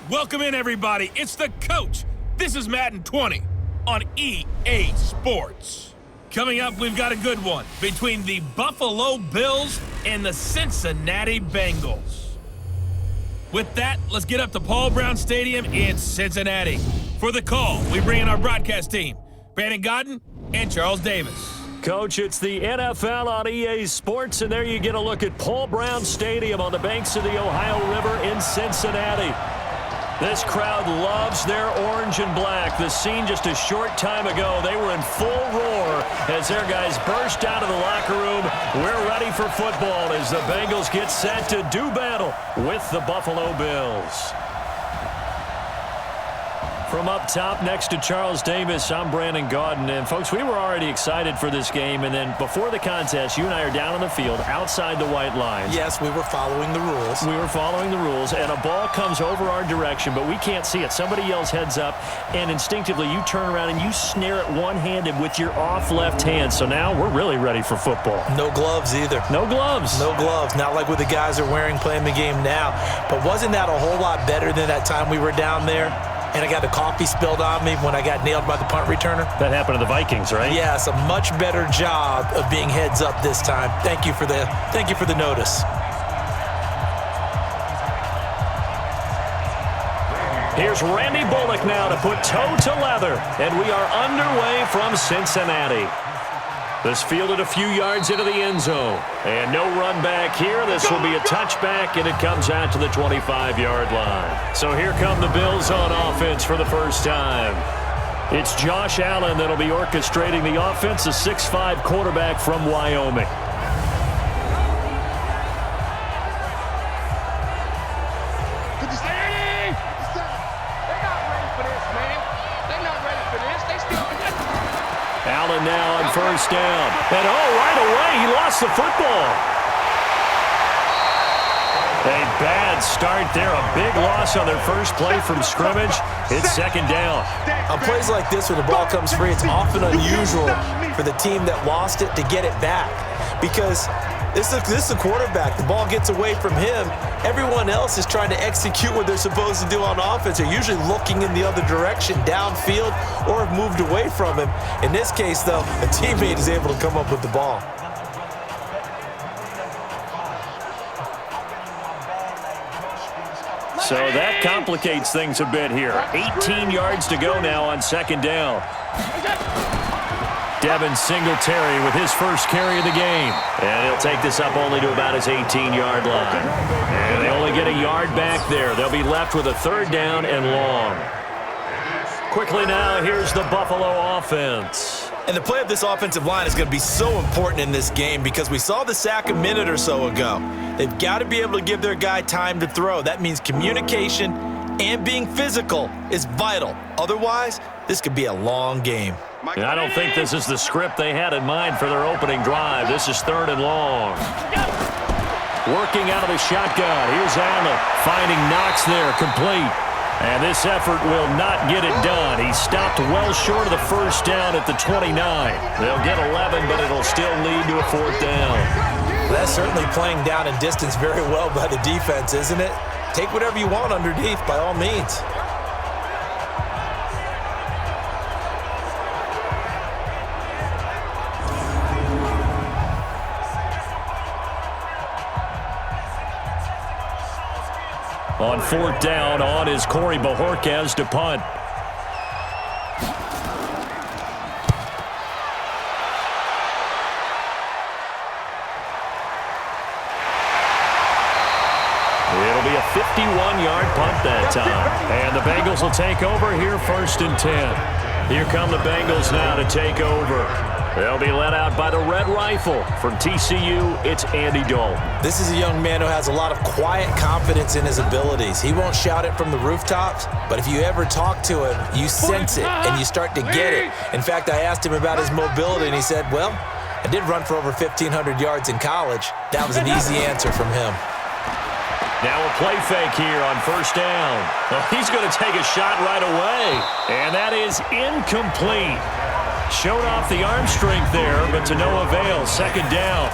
Welcome in, everybody. It's the coach. This is Madden 20 on EA Sports. Coming up, we've got a good one between the Buffalo Bills and the Cincinnati Bengals. With that, let's get up to Paul Brown Stadium in Cincinnati. For the call, we bring in our broadcast team, Brandon Godden and Charles Davis. Coach, it's the NFL on EA Sports, and there you get a look at Paul Brown Stadium on the banks of the Ohio River in Cincinnati. This crowd loves their orange and black. The scene just a short time ago, they were in full roar as their guys burst out of the locker room. We're ready for football as the Bengals get set to do battle with the Buffalo Bills. From up top next to Charles Davis, I'm Brandon Godden. And, folks, we were already excited for this game. And then before the contest, you and I are down on the field outside the white lines. Yes, we were following the rules. We were following the rules, and a ball comes over our direction, but we can't see it. Somebody yells heads up, and instinctively you turn around and you snare it one-handed with your off left hand. So now we're really ready for football. No gloves either. No gloves. No gloves. Not like what the guys are wearing playing the game now. But wasn't that a whole lot better than that time we were down there? And I got the coffee spilled on me when I got nailed by the punt returner. That happened to the Vikings, right? Yes, a much better job of being heads up this time. Thank you for the notice. Here's Randy Bullock now to put toe to leather, and we are underway from Cincinnati. This fielded a few yards into the end zone, and no run back here. This will be a touchback, and it comes out to the 25-yard line. So here come the Bills on offense for the first time. It's Josh Allen that'll be orchestrating the offense, a 6'5" quarterback from Wyoming. Allen now on first down. And right away, he lost the football. A bad start there. A big loss on their first play from scrimmage. It's second down. On plays like this, when the ball comes free, it's often unusual for the team that lost it to get it back. Because this is the quarterback. The ball gets away from him. Everyone else is trying to execute what they're supposed to do on offense. They're usually looking in the other direction, downfield, or have moved away from him. In this case, though, a teammate is able to come up with the ball. So that complicates things a bit here. 18 yards to go now on second down. Devin Singletary with his first carry of the game. And he'll take this up only to about his 18-yard line. And they only get a yard back there. They'll be left with a third down and long. Quickly now, here's the Buffalo offense. And the play of this offensive line is going to be so important in this game because we saw the sack a minute or so ago. They've got to be able to give their guy time to throw. That means communication and being physical is vital. Otherwise, this could be a long game. And I don't think this is the script they had in mind for their opening drive. This is third and long. Working out of the shotgun. Here's Allen finding Knox there, complete. And this effort will not get it done. He stopped well short of the first down at the 29. They'll get 11, but it'll still lead to a fourth down. That's certainly playing down and distance very well by the defense, isn't it? Take whatever you want underneath, by all means. On fourth down, on is Corey Bojorquez to punt. It'll be a 51-yard punt that time. And the Bengals will take over here first and 10. Here come the Bengals now to take over. They'll be led out by the Red Rifle. From TCU, it's Andy Dalton. This is a young man who has a lot of quiet confidence in his abilities. He won't shout it from the rooftops, but if you ever talk to him, you sense it and you start to get it. In fact, I asked him about his mobility, and he said, well, I did run for over 1,500 yards in college. That was an easy answer from him. Now a play fake here on first down. Well, he's going to take a shot right away, and that is incomplete. Showed off the arm strength there, but to no avail. Second down.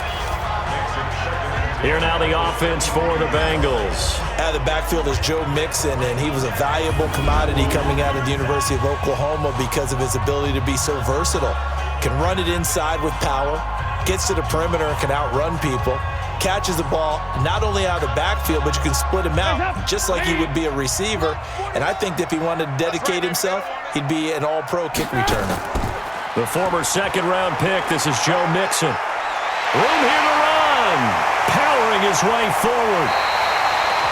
Here now the offense for the Bengals. Out of the backfield is Joe Mixon, and he was a valuable commodity coming out of the University of Oklahoma because of his ability to be so versatile. Can run it inside with power, gets to the perimeter and can outrun people, catches the ball not only out of the backfield, but you can split him out just like he would be a receiver. And I think that if he wanted to dedicate himself, he'd be an all-pro kick returner. The former second-round pick, this is Joe Mixon. Room here to run. Powering his way forward.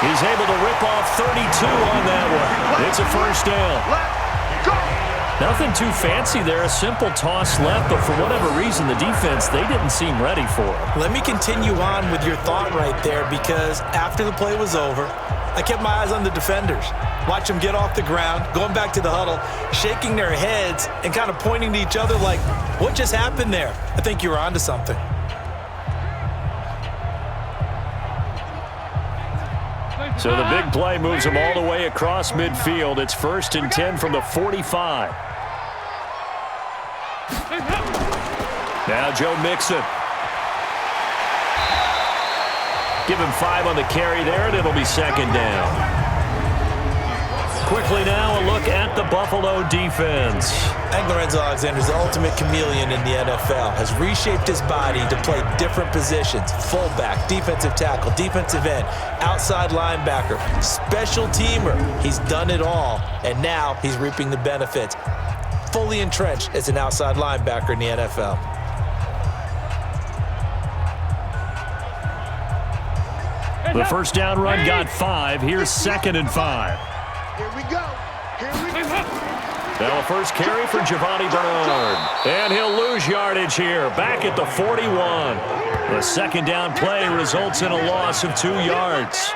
He's able to rip off 32 on that one. It's a first down. Nothing too fancy there. A simple toss left, but for whatever reason, the defense, they didn't seem ready for it. Let me continue on with your thought right there, because after the play was over, I kept my eyes on the defenders. Watch them get off the ground, going back to the huddle, shaking their heads and kind of pointing to each other like, what just happened there? I think you were onto something. So the big play moves them all the way across midfield. It's 1st and 10 from the 45. Now Joe Mixon. Give him 5 on the carry there, and it'll be second down. Quickly now, a look at the Buffalo defense. I think Lorenzo Alexander is the ultimate chameleon in the NFL. Has reshaped his body to play different positions. Fullback, defensive tackle, defensive end, outside linebacker, special teamer. He's done it all, and now he's reaping the benefits. Fully entrenched as an outside linebacker in the NFL. The first down run got 5. Here's 2nd and 5. Here we go. Now a first carry for Giovanni Bernard. And he'll lose yardage here. Back at the 41. The second down play results in a loss of 2 yards.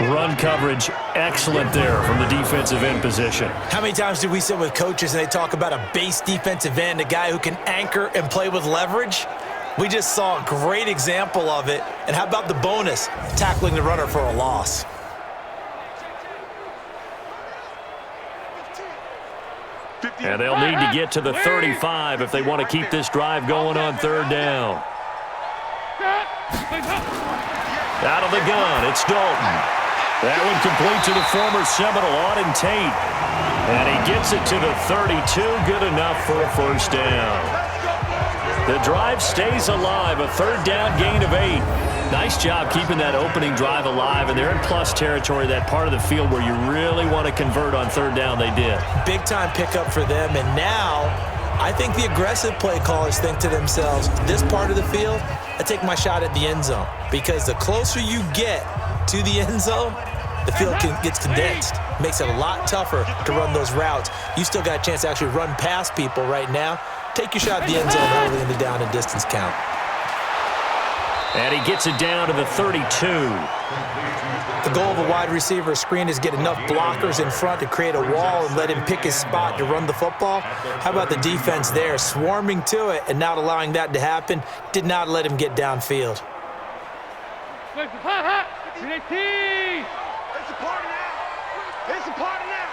Run coverage excellent there from the defensive end position. How many times do we sit with coaches and they talk about a base defensive end, a guy who can anchor and play with leverage? We just saw a great example of it. And how about the bonus, tackling the runner for a loss? And they'll need to get to the 35 if they want to keep this drive going on 3rd down. Out of the gun, it's Dalton. That one complete to the former Seminole, Auden Tate. And he gets it to the 32, good enough for a first down. The drive stays alive, a 3rd down gain of 8. Nice job keeping that opening drive alive, and they're in plus territory, that part of the field where you really want to convert on 3rd down. They did. Big-time pickup for them, and now I think the aggressive play callers think to themselves, this part of the field, I take my shot at the end zone, because the closer you get to the end zone, the field gets condensed. Makes it a lot tougher to run those routes. You still got a chance to actually run past people right now. Take your shot at the end zone early in the down and distance count. And he gets it down to the 32. The goal of a wide receiver screen is get enough blockers in front to create a wall and let him pick his spot to run the football. How about the defense there, swarming to it and not allowing that to happen? Did not let him get downfield. It's a party now. It's a party now.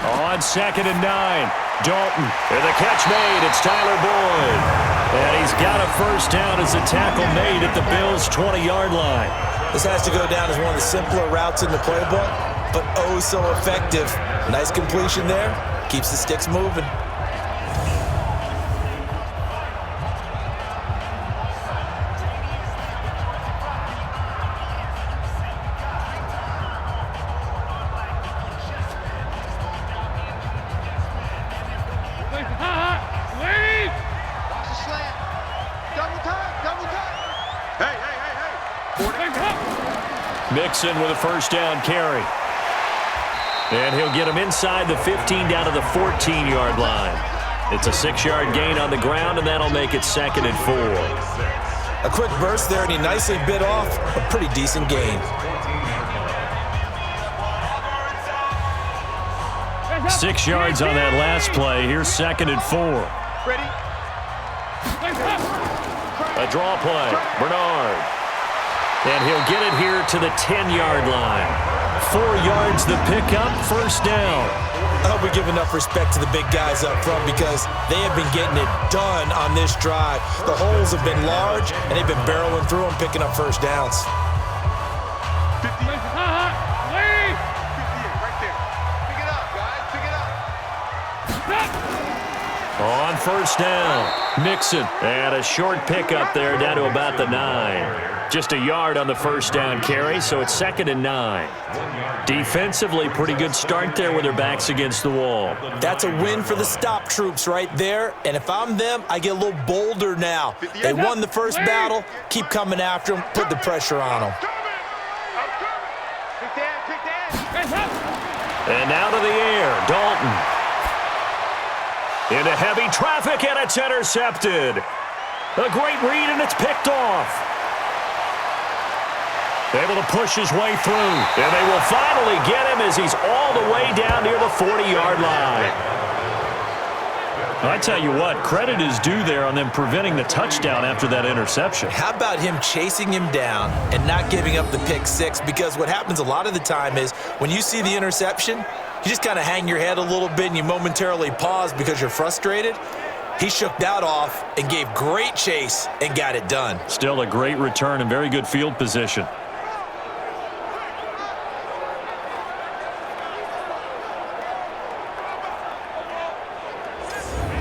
On 2nd and 9, Dalton. And the catch made. It's Tyler Boyd. And he's got a first down as a tackle made at the Bills' 20-yard line. This has to go down as one of the simpler routes in the playbook, but oh so effective. Nice completion there. Keeps the sticks moving. Mixon with a first down carry. And he'll get him inside the 15 down to the 14-yard line. It's a 6-yard gain on the ground, and that'll make it 2nd and 4. A quick burst there, and he nicely bit off a pretty decent gain. 6 yards on that last play. Here's 2nd and 4. Ready? A draw play. Bernard. And he'll get it here to the 10-yard line. 4 yards the pickup, first down. I hope we give enough respect to the big guys up front because they have been getting it done on this drive. The holes have been large, and they've been barreling through them, picking up first downs. 58, right there. Pick it up, guys. Pick it up. On first down, Mixon. And a short pickup there down to about the 9. Just a yard on the first down carry, so it's 2nd and 9. Defensively, pretty good start there with their backs against the wall. That's a win for the stop troops right there. And if I'm them, I get a little bolder now. They won the first battle. Keep coming after them. Put the pressure on them. And out of the air, Dalton. Into heavy traffic, and it's intercepted. A great read, and it's picked off. Able to push his way through, and they will finally get him as he's all the way down near the 40-yard line. I tell you what, credit is due there on them preventing the touchdown after that interception. How about him chasing him down and not giving up the pick six? Because what happens a lot of the time is when you see the interception, you just kind of hang your head a little bit and you momentarily pause because you're frustrated. He shook that off and gave great chase and got it done. Still a great return and very good field position.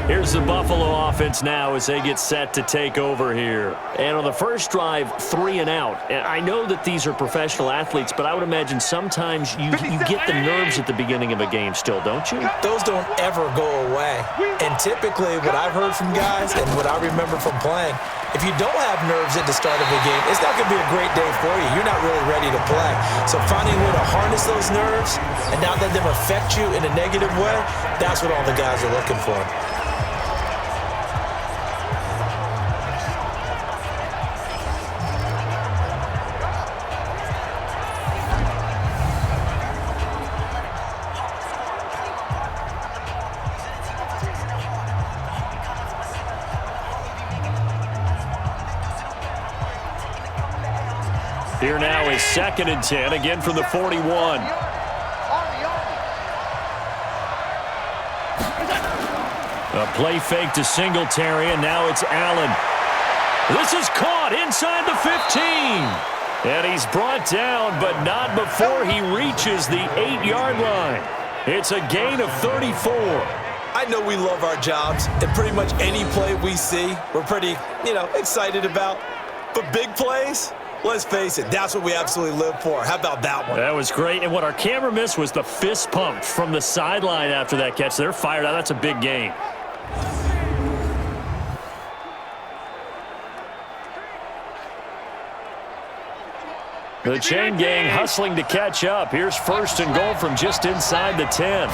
Here's the Buffalo offense now as they get set to take over here. And on the first drive, 3 and out. And I know that these are professional athletes, but I would imagine sometimes you get the nerves at the beginning of a game still, don't you? Those don't ever go away. And typically what I've heard from guys and what I remember from playing, if you don't have nerves at the start of a game, it's not going to be a great day for you. You're not really ready to play. So finding a way to harness those nerves and not let them affect you in a negative way, that's what all the guys are looking for. Here now is 2nd and 10, again from the 41. A play fake to Singletary, and now it's Allen. This is caught inside the 15. And he's brought down, but not before he reaches the 8-yard line. It's a gain of 34. I know we love our jobs, and pretty much any play we see, we're pretty, excited about. But big plays, let's face it, that's what we absolutely live for. How about that one? That was great, and what our camera missed was the fist pump from the sideline after that catch. They're fired out. That's a big gain. The chain gang hustling to catch up. Here's 1st and goal from just inside the 10.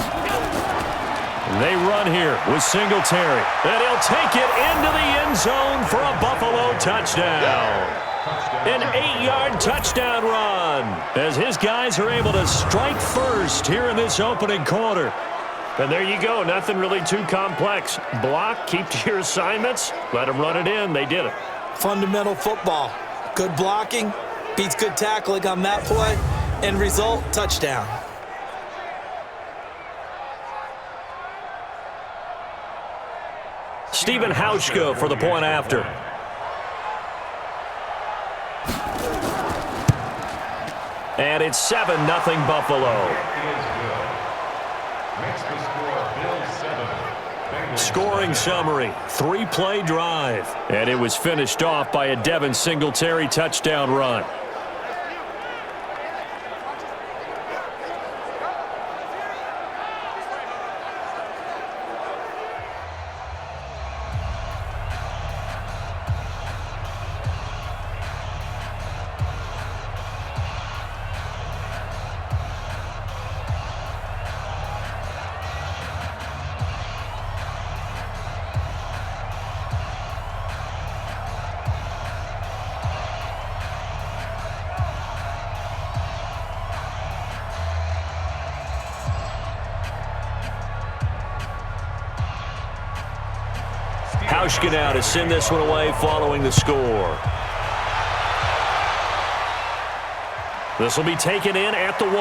They run here with Singletary, and he'll take it into the end zone for a Buffalo touchdown. An 8-yard touchdown run as his guys are able to strike first here in this opening quarter. And there you go. Nothing really too complex. Block, keep to your assignments, let them run it in. They did it. Fundamental football. Good blocking beats good tackling on that play. End result, touchdown. Stephen Hauschka for the point after. And it's 7-0 Buffalo. Scoring summary, 3-play drive. And it was finished off by a Devin Singletary touchdown run. Hauschka now to send this one away following the score. This will be taken in at the 1.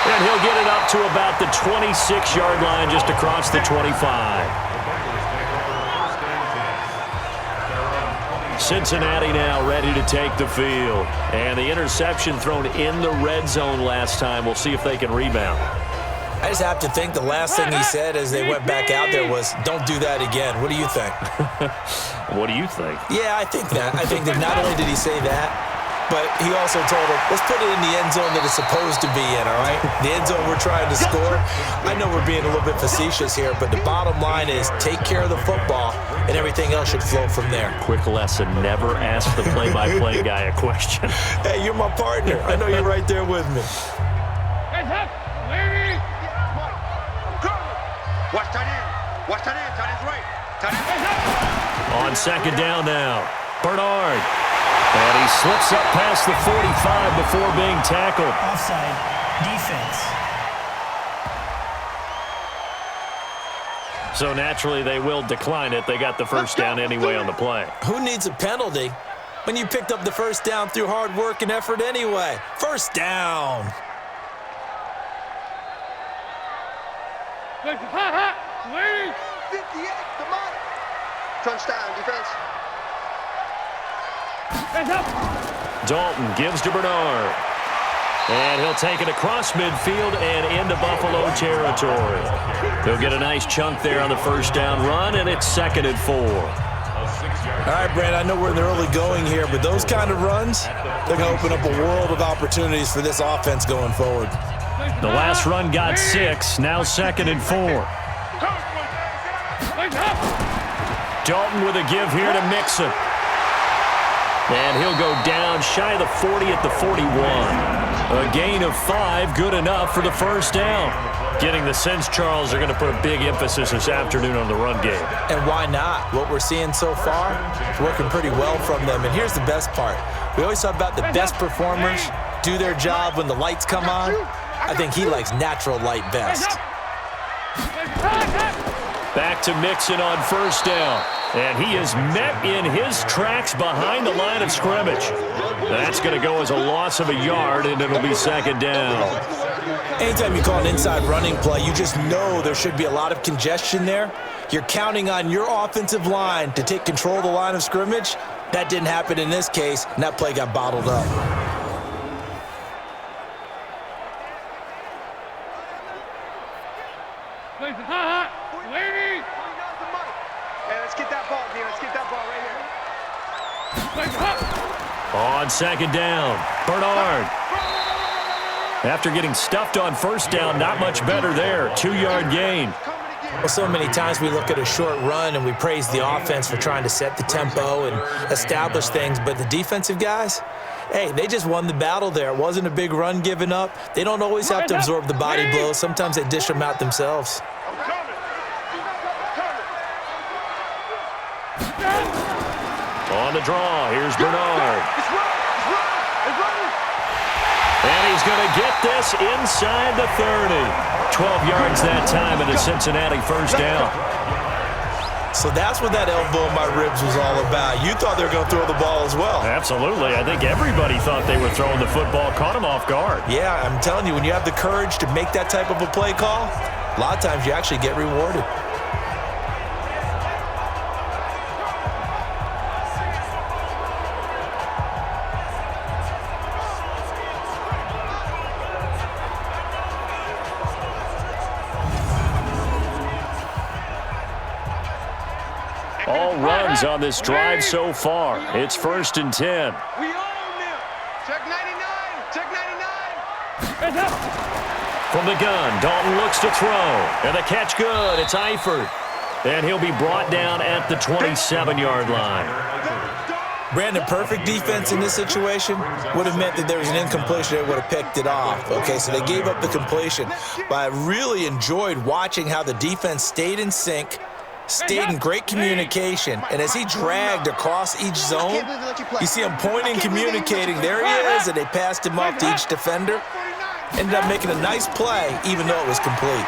And he'll get it up to about the 26-yard line, just across the 25. Cincinnati now ready to take the field. And the interception thrown in the red zone last time. We'll see if they can rebound. I just have to think the last thing he said as they went back out there was, don't do that again. What do you think? What do you think? Yeah, I think that. I think that not only did he say that, but he also told him, let's put it in the end zone that it's supposed to be in, all right? The end zone we're trying to score. I know we're being a little bit facetious here, but the bottom line is take care of the football, and everything else should flow from there. Quick lesson, never ask the play-by-play guy a question. Hey, you're my partner. I know you're right there with me. Watch tight end. Watch tight end. Tight end's right. Tight end. On second down now, Bernard. And he slips up past the 45 before being tackled. Offside. Defense. So naturally they will decline it. They got the first down anyway on the play. Who needs a penalty when you picked up the first down through hard work and effort anyway? First down. 58, come on. Touchdown, defense. Dalton gives to Bernard. And he'll take it across midfield and into Buffalo territory. He'll get a nice chunk there on the first down run, and it's 2nd and 4. All right, Brad, I know we're in the early going here, but those kind of runs, they're going to open up a world of opportunities for this offense going forward. The last run got 6, now 2nd and 4. Dalton with a give here to Mixon. And he'll go down shy of the 40 at the 41. A gain of 5, good enough for the first down. Getting the sense, Charles, are going to put a big emphasis this afternoon on the run game. And why not? What we're seeing so far is working pretty well from them. And here's the best part. We always talk about the best performers do their job when the lights come on. I think he likes natural light best. Back to Mixon on first down. And he is met in his tracks behind the line of scrimmage. That's going to go as a loss of a yard, and it'll be 2nd down. Anytime you call an inside running play, you just know there should be a lot of congestion there. You're counting on your offensive line to take control of the line of scrimmage. That didn't happen in this case, and that play got bottled up. Let's get that ball, D. Let's get that ball right here. On second down, Bernard. After getting stuffed on first down, not much better there. 2-yard gain. Well, so many times we look at a short run and we praise the offense for trying to set the tempo and establish things, but the defensive guys, hey, they just won the battle there. It wasn't a big run given up. They don't always have to absorb the body blows. Sometimes they dish them out themselves. On the draw, here's Bernard. And he's going to get this inside the 30. 12 yards that time and a Cincinnati first down. So that's what that elbow in my ribs was all about. You thought they were going to throw the ball as well. Absolutely. I think everybody thought they were throwing the football, caught him off guard. Yeah, I'm telling you, when you have the courage to make that type of a play call, a lot of times you actually get rewarded. All runs on this drive so far. It's 1st and 10. We own them. Check 99. Check 99. From the gun, Dalton looks to throw. And the catch good. It's Eifert. And he'll be brought down at the 27-yard line. Brandon, perfect defense in this situation would have meant that there was an incompletion. They would have picked it off. Okay, so they gave up the completion. But I really enjoyed watching how the defense stayed in sync, stayed in great communication, and as he dragged across each zone, you see him pointing, communicating. There he is, and they passed him off to each defender. Ended up making a nice play, even though it was complete.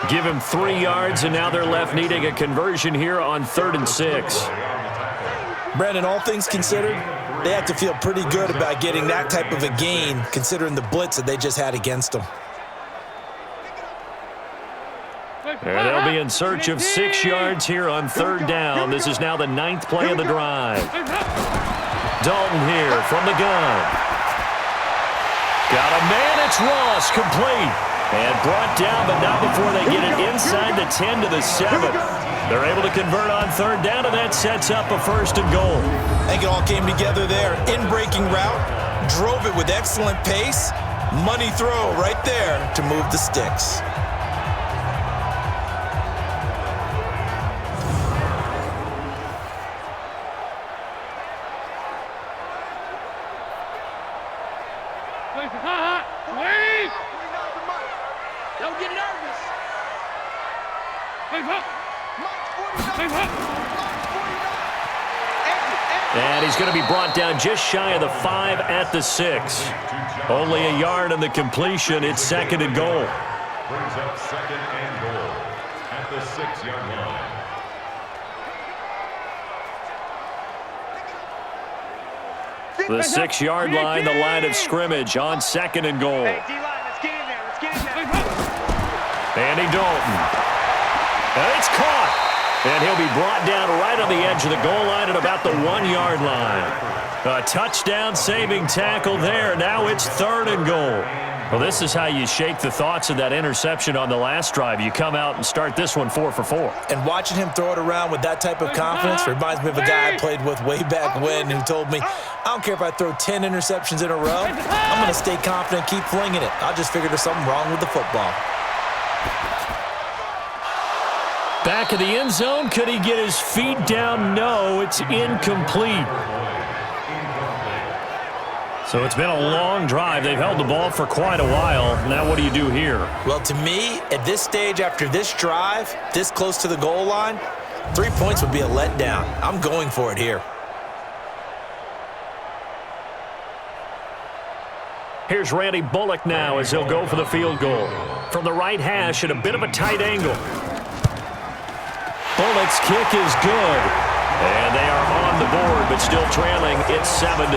Give him 3 yards, and now they're left needing a conversion here on 3rd and 6. Brandon, all things considered, They have to feel pretty good about getting that type of a gain, considering the blitz that they just had against them. And they'll be in search of 6 yards here on 3rd down. This is now the 9th play of the drive. Dalton here from the gun. Got a man, it's Ross, complete. And brought down, but not before they get it inside the 10 to the 7. They're able to convert on 3rd down, and that sets up a 1st and goal. I think it all came together there. In-breaking route, drove it with excellent pace. Money throw right there to move the sticks. Don't get nervous. And he's going to be brought down just shy of the 5 at the 6. Only a yard on the completion. It's 2nd and goal. Brings up 2nd and goal at the 6-yard line. The 6-yard line, the line of scrimmage on 2nd and goal. Hey, D-line, let's get in there. Let's get in there. Andy Dalton. And it's caught. And he'll be brought down right on the edge of the goal line at about the 1-yard line. A touchdown-saving tackle there. Now it's 3rd and goal. Well, this is how you shake the thoughts of that interception on the last drive. You come out and start this one 4 for 4. And watching him throw it around with that type of confidence reminds me of a guy I played with way back when who told me, I don't care if I throw 10 interceptions in a row. I'm going to stay confident, keep flinging it. I just figured there's something wrong with the football. Back of the end zone. Could he get his feet down? No, it's incomplete. So it's been a long drive. They've held the ball for quite a while. Now what do you do here? Well, to me, at this stage, after this drive, this close to the goal line, 3 points would be a letdown. I'm going for it here. Here's Randy Bullock now as he'll go for the field goal. From the right hash at a bit of a tight angle. Bullock's kick is good. And they are on the board, but still trailing. It's 7-3.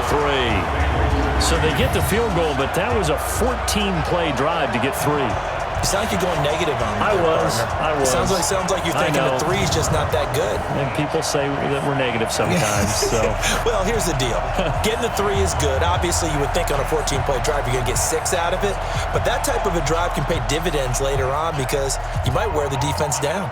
So they get the field goal, but that was a 14-play drive to get 3. You sound like you're going negative on me. I was. Sounds like you're thinking the 3's just not that good. And people say that we're negative sometimes. So, well, here's the deal. Getting the 3 is good. Obviously, you would think on a 14-play drive you're going to get 6 out of it. But that type of a drive can pay dividends later on because you might wear the defense down.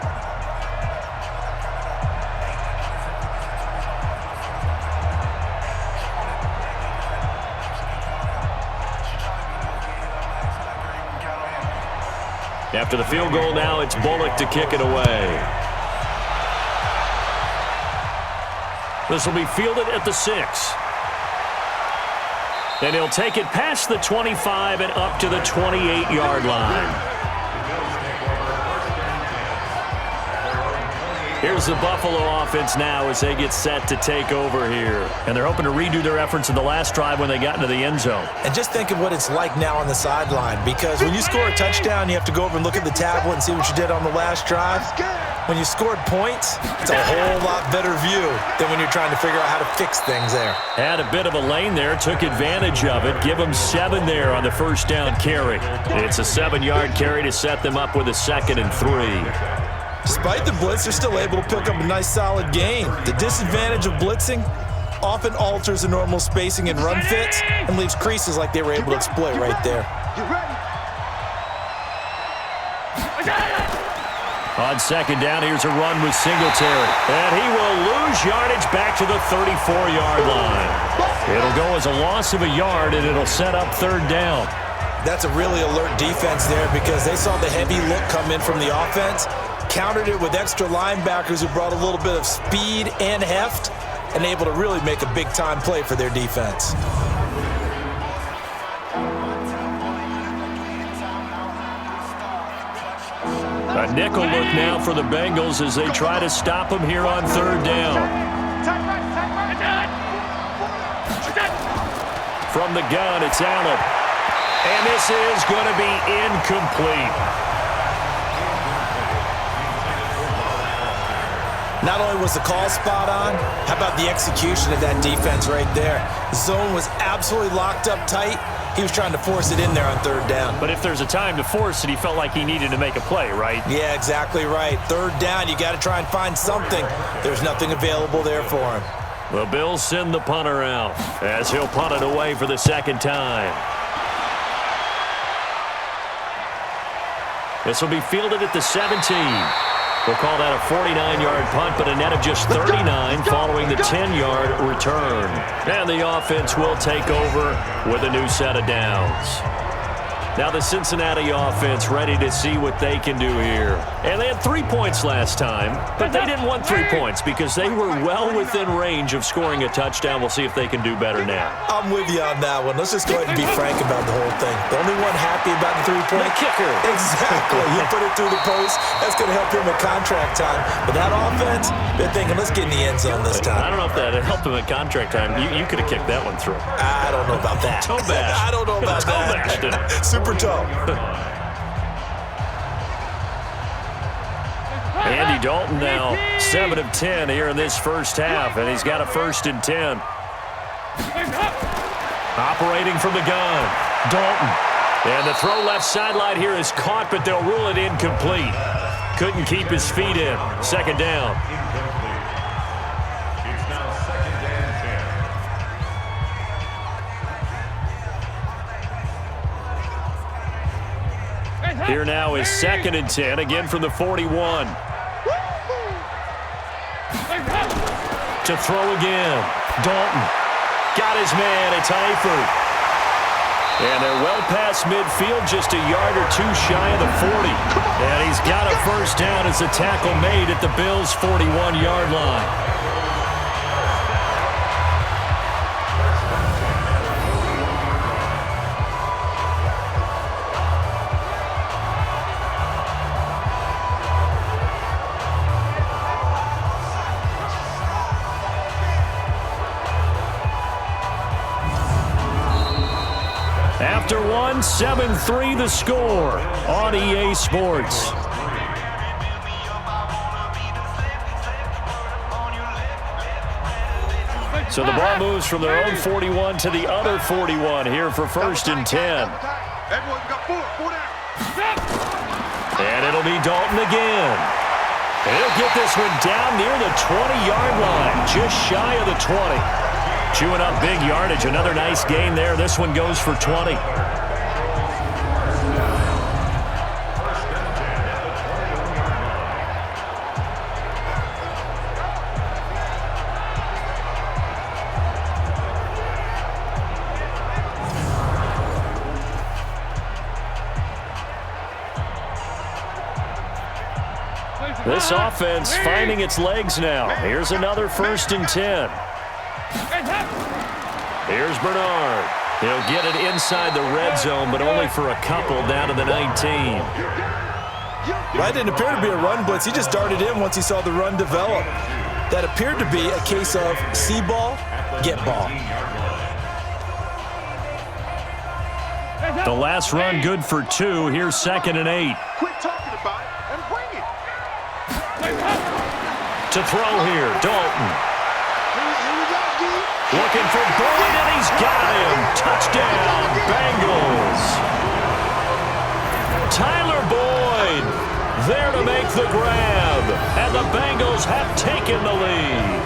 After the field goal now, it's Bullock to kick it away. This will be fielded at the 6. And he'll take it past the 25 and up to the 28-yard line. Here's the Buffalo offense now as they get set to take over here. And they're hoping to redo their efforts in the last drive when they got into the end zone. And just think of what it's like now on the sideline, because when you score a touchdown, you have to go over and look at the tablet and see what you did on the last drive. When you scored points, it's a whole lot better view than when you're trying to figure out how to fix things there. Had a bit of a lane there, took advantage of it. Give them 7 there on the first down carry. It's a 7-yard carry to set them up with a 2nd and 3. Despite the blitz, they're still able to pick up a nice solid gain. The disadvantage of blitzing often alters the normal spacing and run fits and leaves creases like they were able to exploit right there. On 2nd down, here's a run with Singletary. And he will lose yardage back to the 34-yard line. It'll go as a loss of a yard, and it'll set up 3rd down. That's a really alert defense there because they saw the heavy look come in from the offense, countered it with extra linebackers who brought a little bit of speed and heft, and able to really make a big-time play for their defense. A nickel look now for the Bengals as they try to stop him here on 3rd down. From the gun, it's Allen. And this is going to be incomplete. Not only was the call spot on, how about the execution of that defense right there? Zone was absolutely locked up tight. He was trying to force it in there on third down. But if there's a time to force it, he felt like he needed to make a play, right? Yeah, exactly right. Third down, you got to try and find something. There's nothing available there for him. The Bills send the punter out as he'll punt it away for the second time. This will be fielded at the 17. We'll call that a 49-yard punt, but a net of just 39 following the 10-yard return. And the offense will take over with a new set of downs. Now the Cincinnati offense ready to see what they can do here. And they had 3 points last time, but they didn't want 3 points because they were well within range of scoring a touchdown. We'll see if they can do better now. I'm with you on that one. Let's just go ahead and be frank about the whole thing. The only one happy about the 3-point kicker. Exactly. You put it through the post. That's going to help him at contract time. But that offense, they're thinking, let's get in the end zone this time. I don't know if that helped him at contract time. You could have kicked that one through. I don't know about that. Toe bash. I don't know about toe that. Bashed it. Super toe. Andy Dalton now 7 of 10 here in this first half, and he's got a 1st and 10. Operating from the gun, Dalton. And the throw left sideline here is caught, but they'll rule it incomplete. Couldn't keep his feet in. 2nd down. It's now 2nd and 10. Here now is 2nd and 10, again from the 41. To throw again. Dalton. Got his man. It's Eifert. And they're well past midfield, just a yard or two shy of the 40. And he's got a 1st down as the tackle made at the Bills' 41-yard line. After 7-3 the score on EA Sports. So the ball moves from their own 41 to the other 41 here for 1st and 10. And it'll be Dalton again. And he'll get this one down near the 20-yard line, just shy of the 20. Chewing up big yardage. Another nice gain there. This one goes for 20. This offense finding its legs now. Here's another 1st and 10. Here's Bernard. He'll get it inside the red zone, but only for a couple down to the 19. That didn't appear to be a run blitz. He just darted in once he saw the run develop. That appeared to be a case of see ball, get ball. The last run good for 2. Here's 2nd and 8. Quit talking about it and bring it. To throw here, Dalton. Looking for Boyd, and he's got him. Touchdown, Bengals. Tyler Boyd there to make the grab, and the Bengals have taken the lead.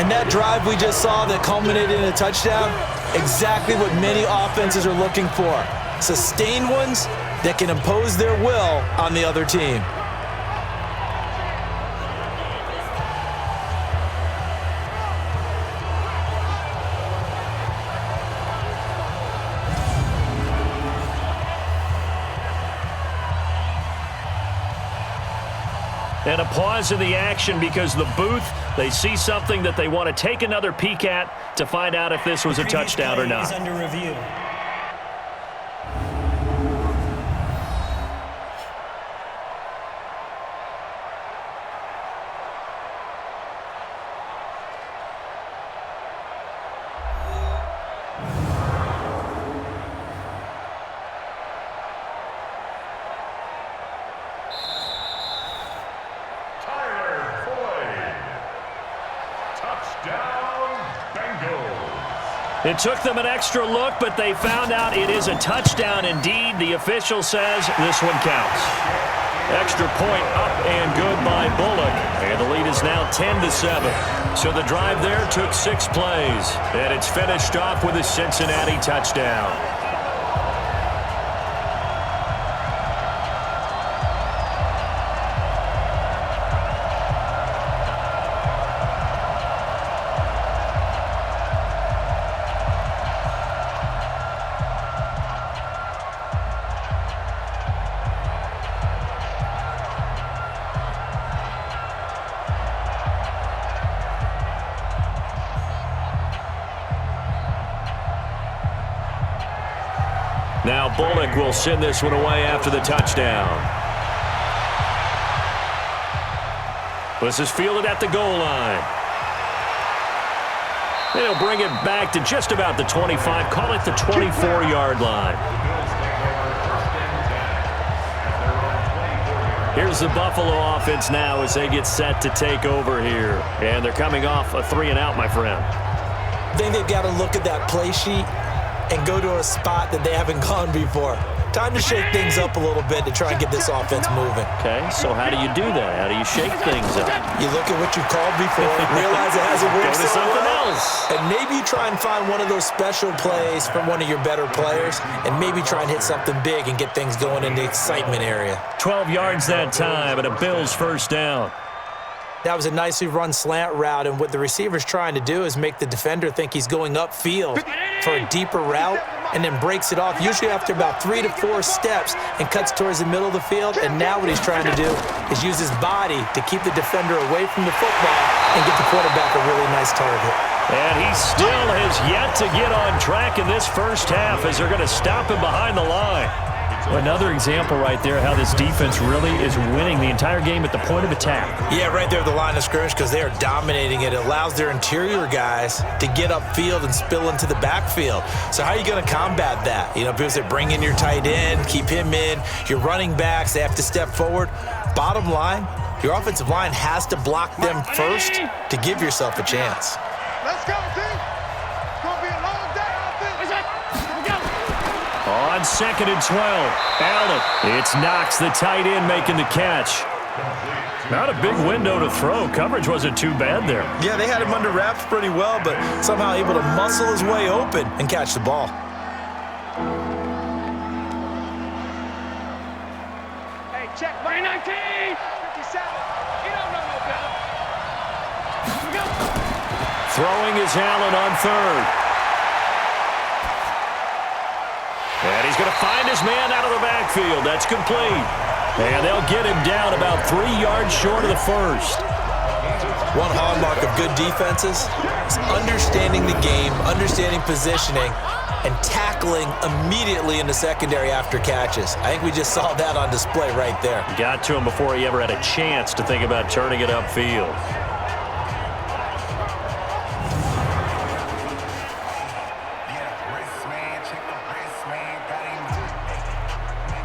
And that drive we just saw that culminated in a touchdown, exactly what many offenses are looking for. Sustained ones that can impose their will on the other team. And a pause in the action because the booth, they see something that they want to take another peek at to find out if this was a touchdown or not. Is under review. Tyler Boyd. It took them an extra look, but they found out it is a touchdown indeed. The official says this one counts. Extra point up and good by Bullock. And the lead is now 10-7. So the drive there took 6 plays. And it's finished off with a Cincinnati touchdown. Now Bullock will send this one away after the touchdown. This is fielded at the goal line. They'll bring it back to just about the 25, call it the 24-yard line. Here's the Buffalo offense now as they get set to take over here. And they're coming off a 3-and-out, my friend. I think they've got to look at that play sheet and go to a spot that they haven't gone before. Time to shake things up a little bit to try and get this offense moving. Okay, so how do you do that? How do you shake things up? You look at what you've called before, realize it hasn't worked Go to something else. And maybe you try and find one of those special plays from one of your better players, and maybe try and hit something big and get things going in the excitement area. 12 yards that time, and a Bills first down. That was a nicely run slant route, and what the receiver's trying to do is make the defender think he's going upfield for a deeper route and then breaks it off, usually after about 3 to 4 steps, and cuts towards the middle of the field. And now what he's trying to do is use his body to keep the defender away from the football and get the quarterback a really nice target. And he still has yet to get on track in this first half as they're going to stop him behind the line. Another example right there how this defense really is winning the entire game at the point of attack. Yeah, right there at the line of scrimmage because they are dominating it. It allows their interior guys to get upfield and spill into the backfield. So how are you going to combat that? You know, because they bring in your tight end, keep him in. Your running backs, they have to step forward. Bottom line, your offensive line has to block them first to give yourself a chance. Let's go, team. It's going to be a long day out there. On 2nd and 12, Allen. It's Knox, the tight end, making the catch. Not a big window to throw. Coverage wasn't too bad there. Yeah, they had him under wraps pretty well, but somehow able to muscle his way open and catch the ball. Hey, check. 19. 57. You don't know no better. Throwing is Allen on 3rd. And he's going to find his man out of the backfield. That's complete. And they'll get him down about 3 yards short of the first. One hallmark of good defenses is understanding the game, understanding positioning, and tackling immediately in the secondary after catches. I think we just saw that on display right there. Got to him before he ever had a chance to think about turning it upfield.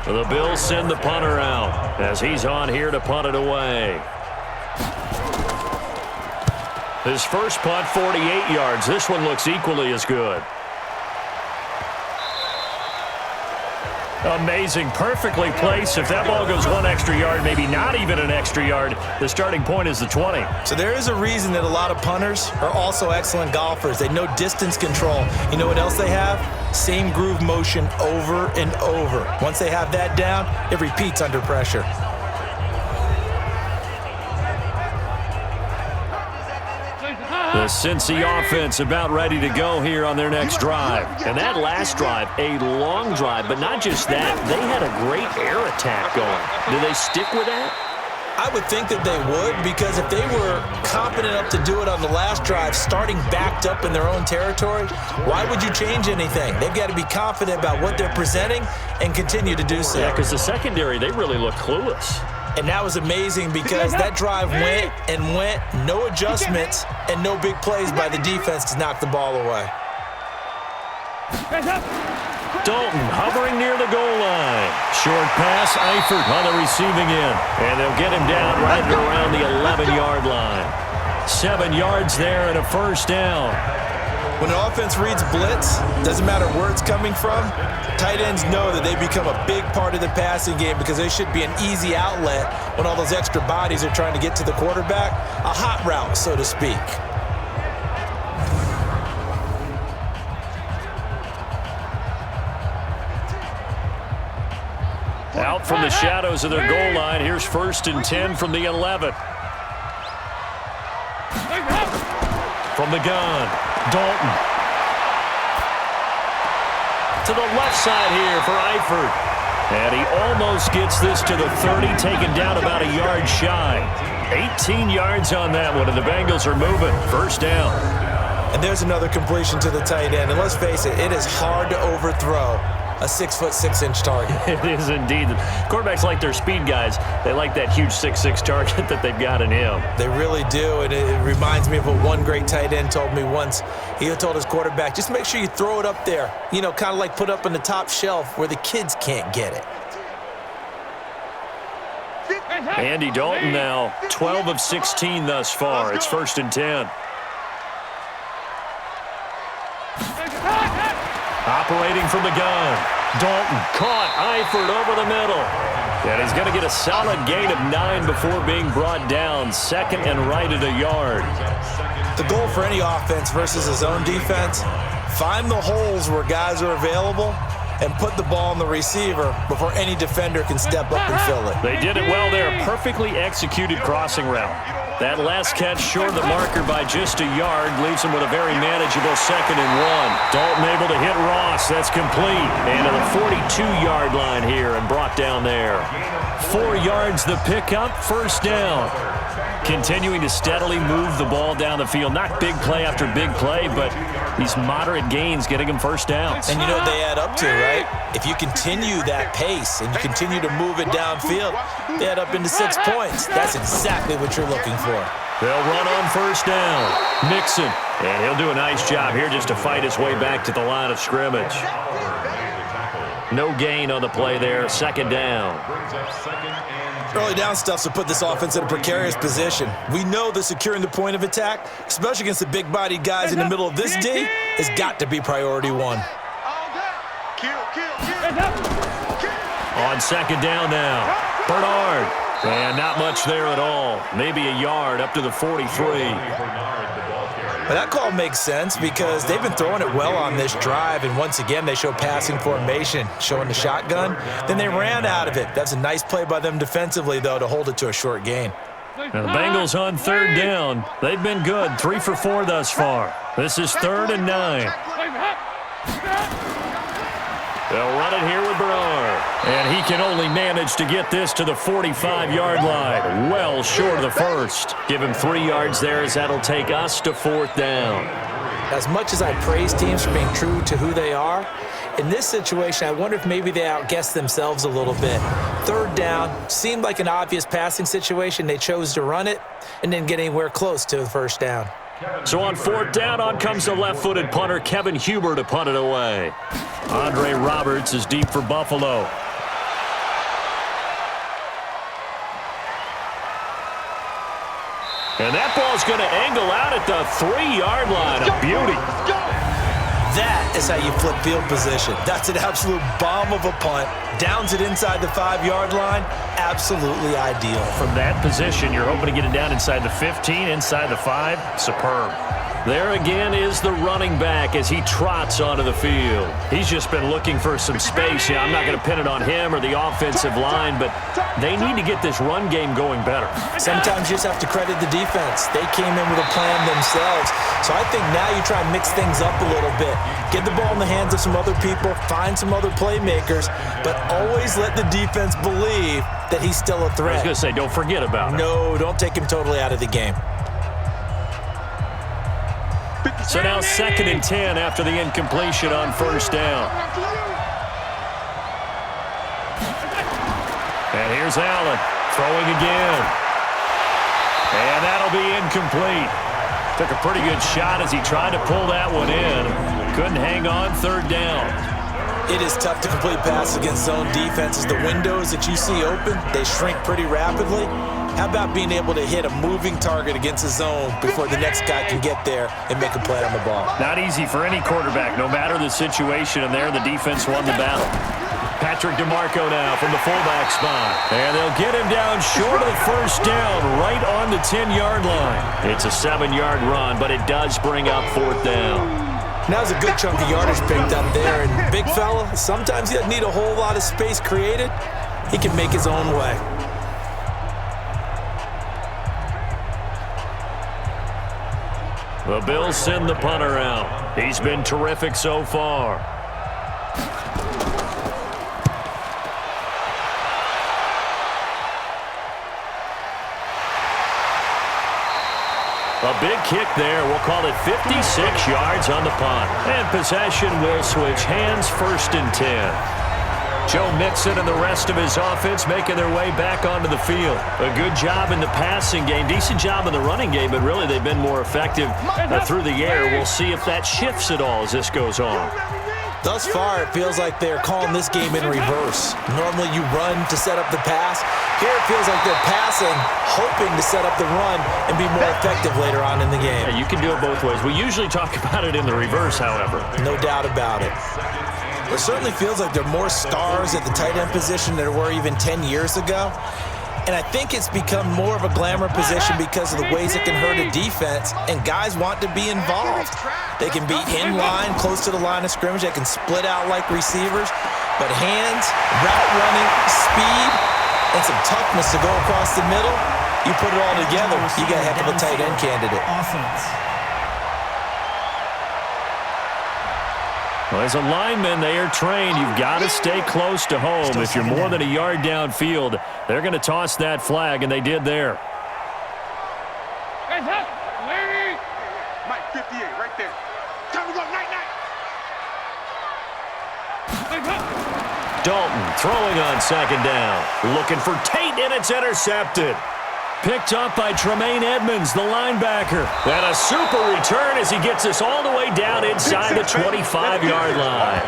The Bills send the punter out as he's on here to punt it away. His first punt, 48 yards. This one looks equally as good. Amazing, perfectly placed. If that ball goes 1 extra yard, maybe not even an extra yard, the starting point is the 20. So there is a reason that a lot of punters are also excellent golfers. They know distance control. You know what else they have? Same groove motion over and over. Once they have that down, it repeats under pressure. The Cincy offense about ready to go here on their next drive. And that last drive, a long drive, but not just that. They had a great air attack going. Do they stick with that? I would think that they would, because if they were competent enough to do it on the last drive, starting backed up in their own territory, why would you change anything? They've got to be confident about what they're presenting and continue to do so. Yeah, because the secondary, they really look clueless. And that was amazing because that drive went and went, no adjustments, and no big plays by the defense to knock the ball away. Dalton hovering near the goal line. Short pass, Eifert on the receiving end. And they'll get him down right around the 11-yard line. 7 yards there and a first down. When an offense reads blitz, doesn't matter where it's coming from, tight ends know that they become a big part of the passing game because they should be an easy outlet when all those extra bodies are trying to get to the quarterback. A hot route, so to speak. Out from the shadows of their goal line. Here's 1st and 10 from the 11. From the gun, Dalton. To the left side here for Eifert. And he almost gets this to the 30, taken down about a yard shy. 18 yards on that one, and the Bengals are moving. 1st down. And there's another completion to the tight end. And let's face it, it is hard to overthrow a 6'6" target. It is indeed. Quarterbacks like their speed guys. They like that huge 6'6" target that they've got in him. They really do, and it reminds me of what one great tight end told me once. He told his quarterback, just make sure you throw it up there, you know, kind of like put up on the top shelf where the kids can't get it. Andy Dalton now 12 of 16 thus far. It's 1st and 10. Operating from the gun. Dalton caught Eifert over the middle. And he's going to get a solid gain of 9 before being brought down. 2nd and right at a yard. The goal for any offense versus a zone defense, find the holes where guys are available and put the ball on the receiver before any defender can step up and fill it. They did it well there. Perfectly executed crossing route. That last catch short of the marker by just a yard leaves him with a very manageable 2nd and 1. Dalton able to hit Ross. That's complete. And to the 42-yard line here and brought down there. 4 yards the pickup. 1st down. Continuing to steadily move the ball down the field. Not big play after big play, but these moderate gains getting him 1st downs. And you know what they add up to, right? If you continue that pace and you continue to move it downfield, they add up into 6 points. That's exactly what you're looking for. They'll run on 1st down. Mixon. And he'll do a nice job here just to fight his way back to the line of scrimmage. No gain on the play there. 2nd down. Early down stuff to put this offense in a precarious position. We know that securing the point of attack, especially against the big-bodied guys in the middle of this D, has got to be priority 1. On 2nd down now, Bernard. And not much there at all. Maybe a yard up to the 43. But that call makes sense because they've been throwing it well on this drive, and once again they show passing formation, showing the shotgun. Then they ran out of it. That's a nice play by them defensively, though, to hold it to a short gain. Now the Bengals on 3rd down. They've been good, 3 for 4 thus far. This is 3rd and 9. They'll run it here with Bernard. And he can only manage to get this to the 45-yard line. Well short of the 1st. Give him 3 yards there as that'll take us to 4th down. As much as I praise teams for being true to who they are, in this situation, I wonder if maybe they outguessed themselves a little bit. 3rd down seemed like an obvious passing situation. They chose to run it and didn't get anywhere close to the 1st down. So on 4th down, on comes the left-footed punter, Kevin Huber, to punt it away. Andre Roberts is deep for Buffalo. And that ball's going to angle out at the 3-yard line. A beauty. That is how you flip field position. That's an absolute bomb of a punt. Downs it inside the 5-yard line. Absolutely ideal. From that position, you're hoping to get it down inside the 15, inside the 5. Superb. There again is the running back as he trots onto the field. He's just been looking for some space. Yeah, I'm not going to pin it on him or the offensive line, but they need to get this run game going better. Sometimes you just have to credit the defense. They came in with a plan themselves. So I think now you try and mix things up a little bit. Get the ball in the hands of some other people, find some other playmakers, but always let the defense believe that he's still a threat. I was going to say, don't forget about him. No, don't take him totally out of the game. So now 2nd and 10 after the incompletion on 1st down. And here's Allen throwing again. And that'll be incomplete. Took a pretty good shot as he tried to pull that one in. Couldn't hang on. 3rd down. It is tough to complete passes against zone defenses. The windows that you see open, they shrink pretty rapidly. How about being able to hit a moving target against the zone before the next guy can get there and make a play on the ball? Not easy for any quarterback, no matter the situation, and there the defense won the battle. Patrick DeMarco now from the fullback spot. And they'll get him down short of the first down, right on the 10-yard line. It's a 7-yard run, but it does bring up 4th down. Now there's a good chunk of yardage picked up there. And big fella, sometimes he doesn't need a whole lot of space created. He can make his own way. The Bills send the punter out. He's been terrific so far. A big kick there. We'll call it 56 yards on the punt. And possession will switch hands, 1st and 10. Joe Mixon and the rest of his offense making their way back onto the field. A good job in the passing game, decent job in the running game, but really they've been more effective through the air. We'll see if that shifts at all as this goes on. Thus far, it feels like they're calling this game in reverse. Normally you run to set up the pass. Here it feels like they're passing, hoping to set up the run and be more effective later on in the game. Yeah, you can do it both ways. We usually talk about it in the reverse, however. No doubt about it. It certainly feels like there are more stars at the tight end position than there were even 10 years ago. And I think it's become more of a glamour position because of the ways it can hurt a defense, and guys want to be involved. They can be in line, close to the line of scrimmage. They can split out like receivers. But hands, route running, speed, and some toughness to go across the middle, you put it all together, you got a heck of a tight end candidate. Well, as a lineman, they are trained. You've got to stay close to home. If you're more than a yard downfield, they're going to toss that flag, and they did there. Mike, 58, right there. Time to go, night. Dalton throwing on 2nd down. Looking for Tate, and it's intercepted. Picked up by Tremaine Edmonds, the linebacker. And a super return as he gets us all the way down inside the 25-yard line.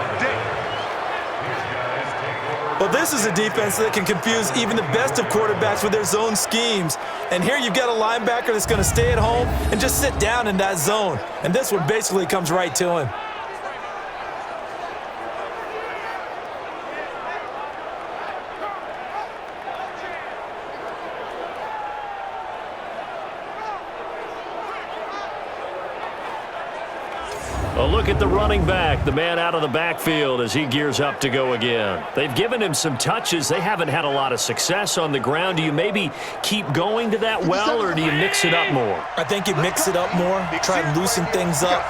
Well, this is a defense that can confuse even the best of quarterbacks with their zone schemes. And here you've got a linebacker that's going to stay at home and just sit down in that zone. And this one basically comes right to him. A look at the running back, the man out of the backfield as he gears up to go again. They've given him some touches. They haven't had a lot of success on the ground. Do you maybe keep going to that well, or do you mix it up more? I think you mix it up more, try and loosen things up.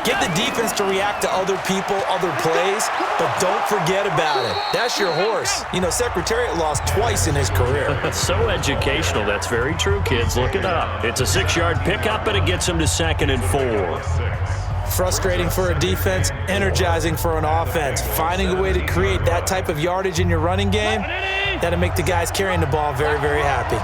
Get the defense to react to other people, other plays, but don't forget about it. That's your horse. You know, Secretariat lost twice in his career. So educational. That's very true, kids. Look it up. It's a 6-yard pickup, and it gets him to 2nd and 4. Frustrating for a defense, energizing for an offense. Finding a way to create that type of yardage in your running game, that'll make the guys carrying the ball very, very happy.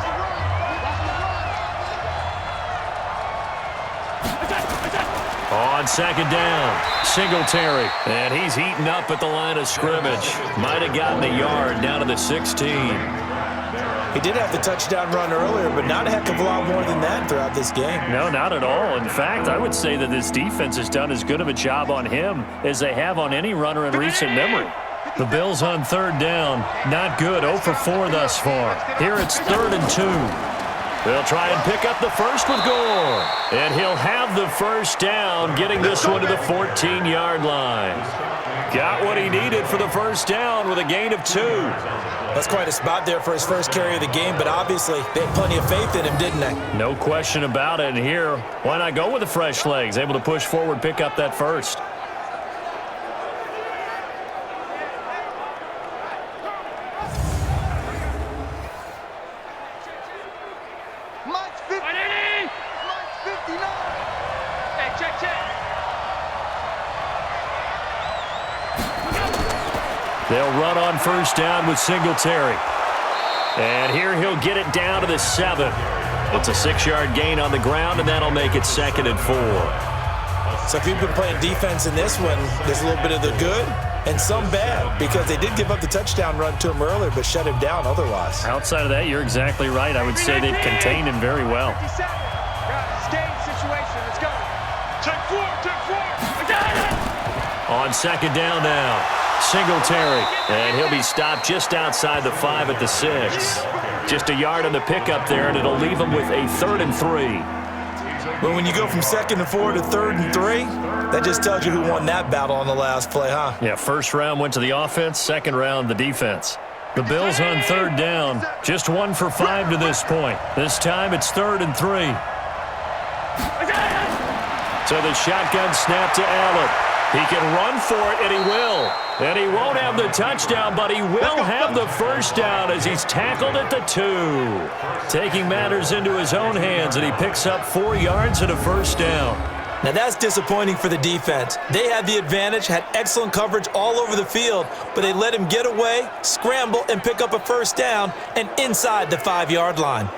On 2nd down, Singletary. And he's heating up at the line of scrimmage. Might have gotten a yard down to the 16. He did have the touchdown run earlier, but not a heck of a lot more than that throughout this game. No, not at all. In fact, I would say that this defense has done as good of a job on him as they have on any runner in recent memory. The Bills on 3rd down. Not good. 0 for 4 thus far. Here it's 3rd and 2. They'll try and pick up the first with Gore. And he'll have the first down, getting this one to the 14-yard line. Got what he needed for the first down with a gain of 2. That's quite a spot there for his first carry of the game, but obviously they had plenty of faith in him, didn't they? No question about it. And here, why not go with the fresh legs? Able to push forward, pick up that first. Mike's 50. Mike's 59. Hey, check. They'll run on first down with Singletary. And here he'll get it down to the 7. It's a 6-yard gain on the ground, and that'll make it 2nd and 4. So if you've been playing defense in this one, there's a little bit of the good and some bad, because they did give up the touchdown run to him earlier, but shut him down otherwise. Outside of that, you're exactly right. I would say they've contained him very well. Game situation. Let's go. Take four. On second down now, Singletary, and he'll be stopped just outside the 5 at the 6. Just a yard on the pickup there, and it'll leave him with a 3rd and 3. But when you go from 2nd and 4 to 3rd and 3, that just tells you who won that battle on the last play, huh? Yeah, first round went to the offense, second round the defense. The Bills on 3rd down, just 1 for 5 to this point. This time it's 3rd and 3. So the shotgun snap to Allen. He can run for it, and he will. And he won't have the touchdown, but he will have the first down as he's tackled at the 2. Taking matters into his own hands, and he picks up 4 yards and a first down. Now that's disappointing for the defense. They had the advantage, had excellent coverage all over the field, but they let him get away, scramble, and pick up a first down, and inside the 5-yard line.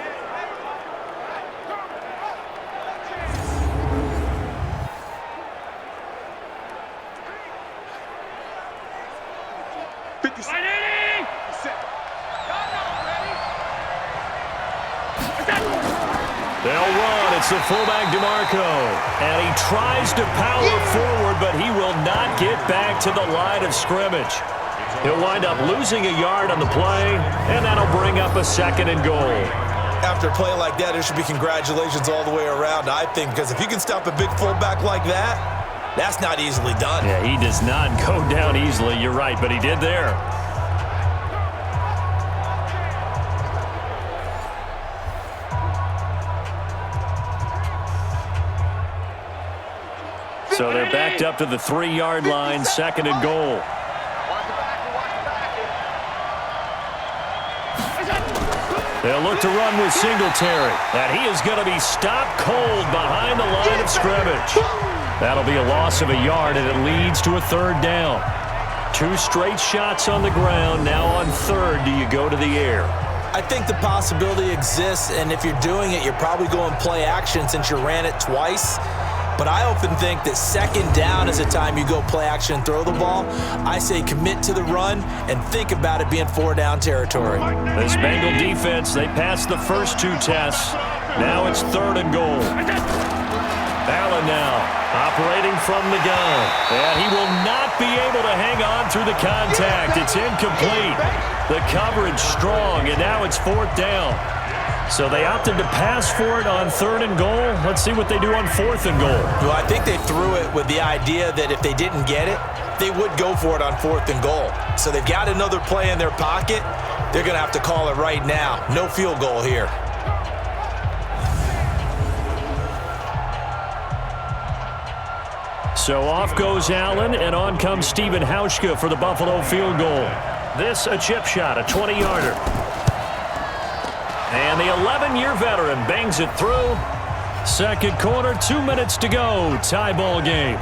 They'll run. It's the fullback, DeMarco. And he tries to power forward, but he will not get back to the line of scrimmage. He'll wind up losing a yard on the play, and that'll bring up a 2nd and goal. After a play like that, there should be congratulations all the way around, I think, because if you can stop a big fullback like that, that's not easily done. Yeah, he does not go down easily. You're right, but he did there. So they're backed up to the 3-yard line, 2nd and goal. They'll look to run with Singletary. And he is going to be stopped cold behind the line of scrimmage. That'll be a loss of a yard, and it leads to a 3rd down. 2 straight shots on the ground. Now on 3rd, do you go to the air? I think the possibility exists, and if you're doing it, you're probably going play action since you ran it twice. But I often think that 2nd down is the time you go play action and throw the ball. I say commit to the run and think about it being 4-down territory. This Bengal defense, they passed the first 2 tests. Now it's 3rd and goal. Allen now operating from the gun. And he will not be able to hang on through the contact. It's incomplete. The coverage strong, and now it's 4th down. So they opted to pass for it on 3rd and goal. Let's see what they do on 4th and goal. Well, I think they threw it with the idea that if they didn't get it, they would go for it on 4th and goal. So they've got another play in their pocket. They're going to have to call it right now. No field goal here. So off goes Allen, and on comes Stephen Hauschka for the Buffalo field goal. This a chip shot, a 20-yarder. And the 11-year veteran bangs it through. 2nd quarter, 2 minutes to go. Tie ball game.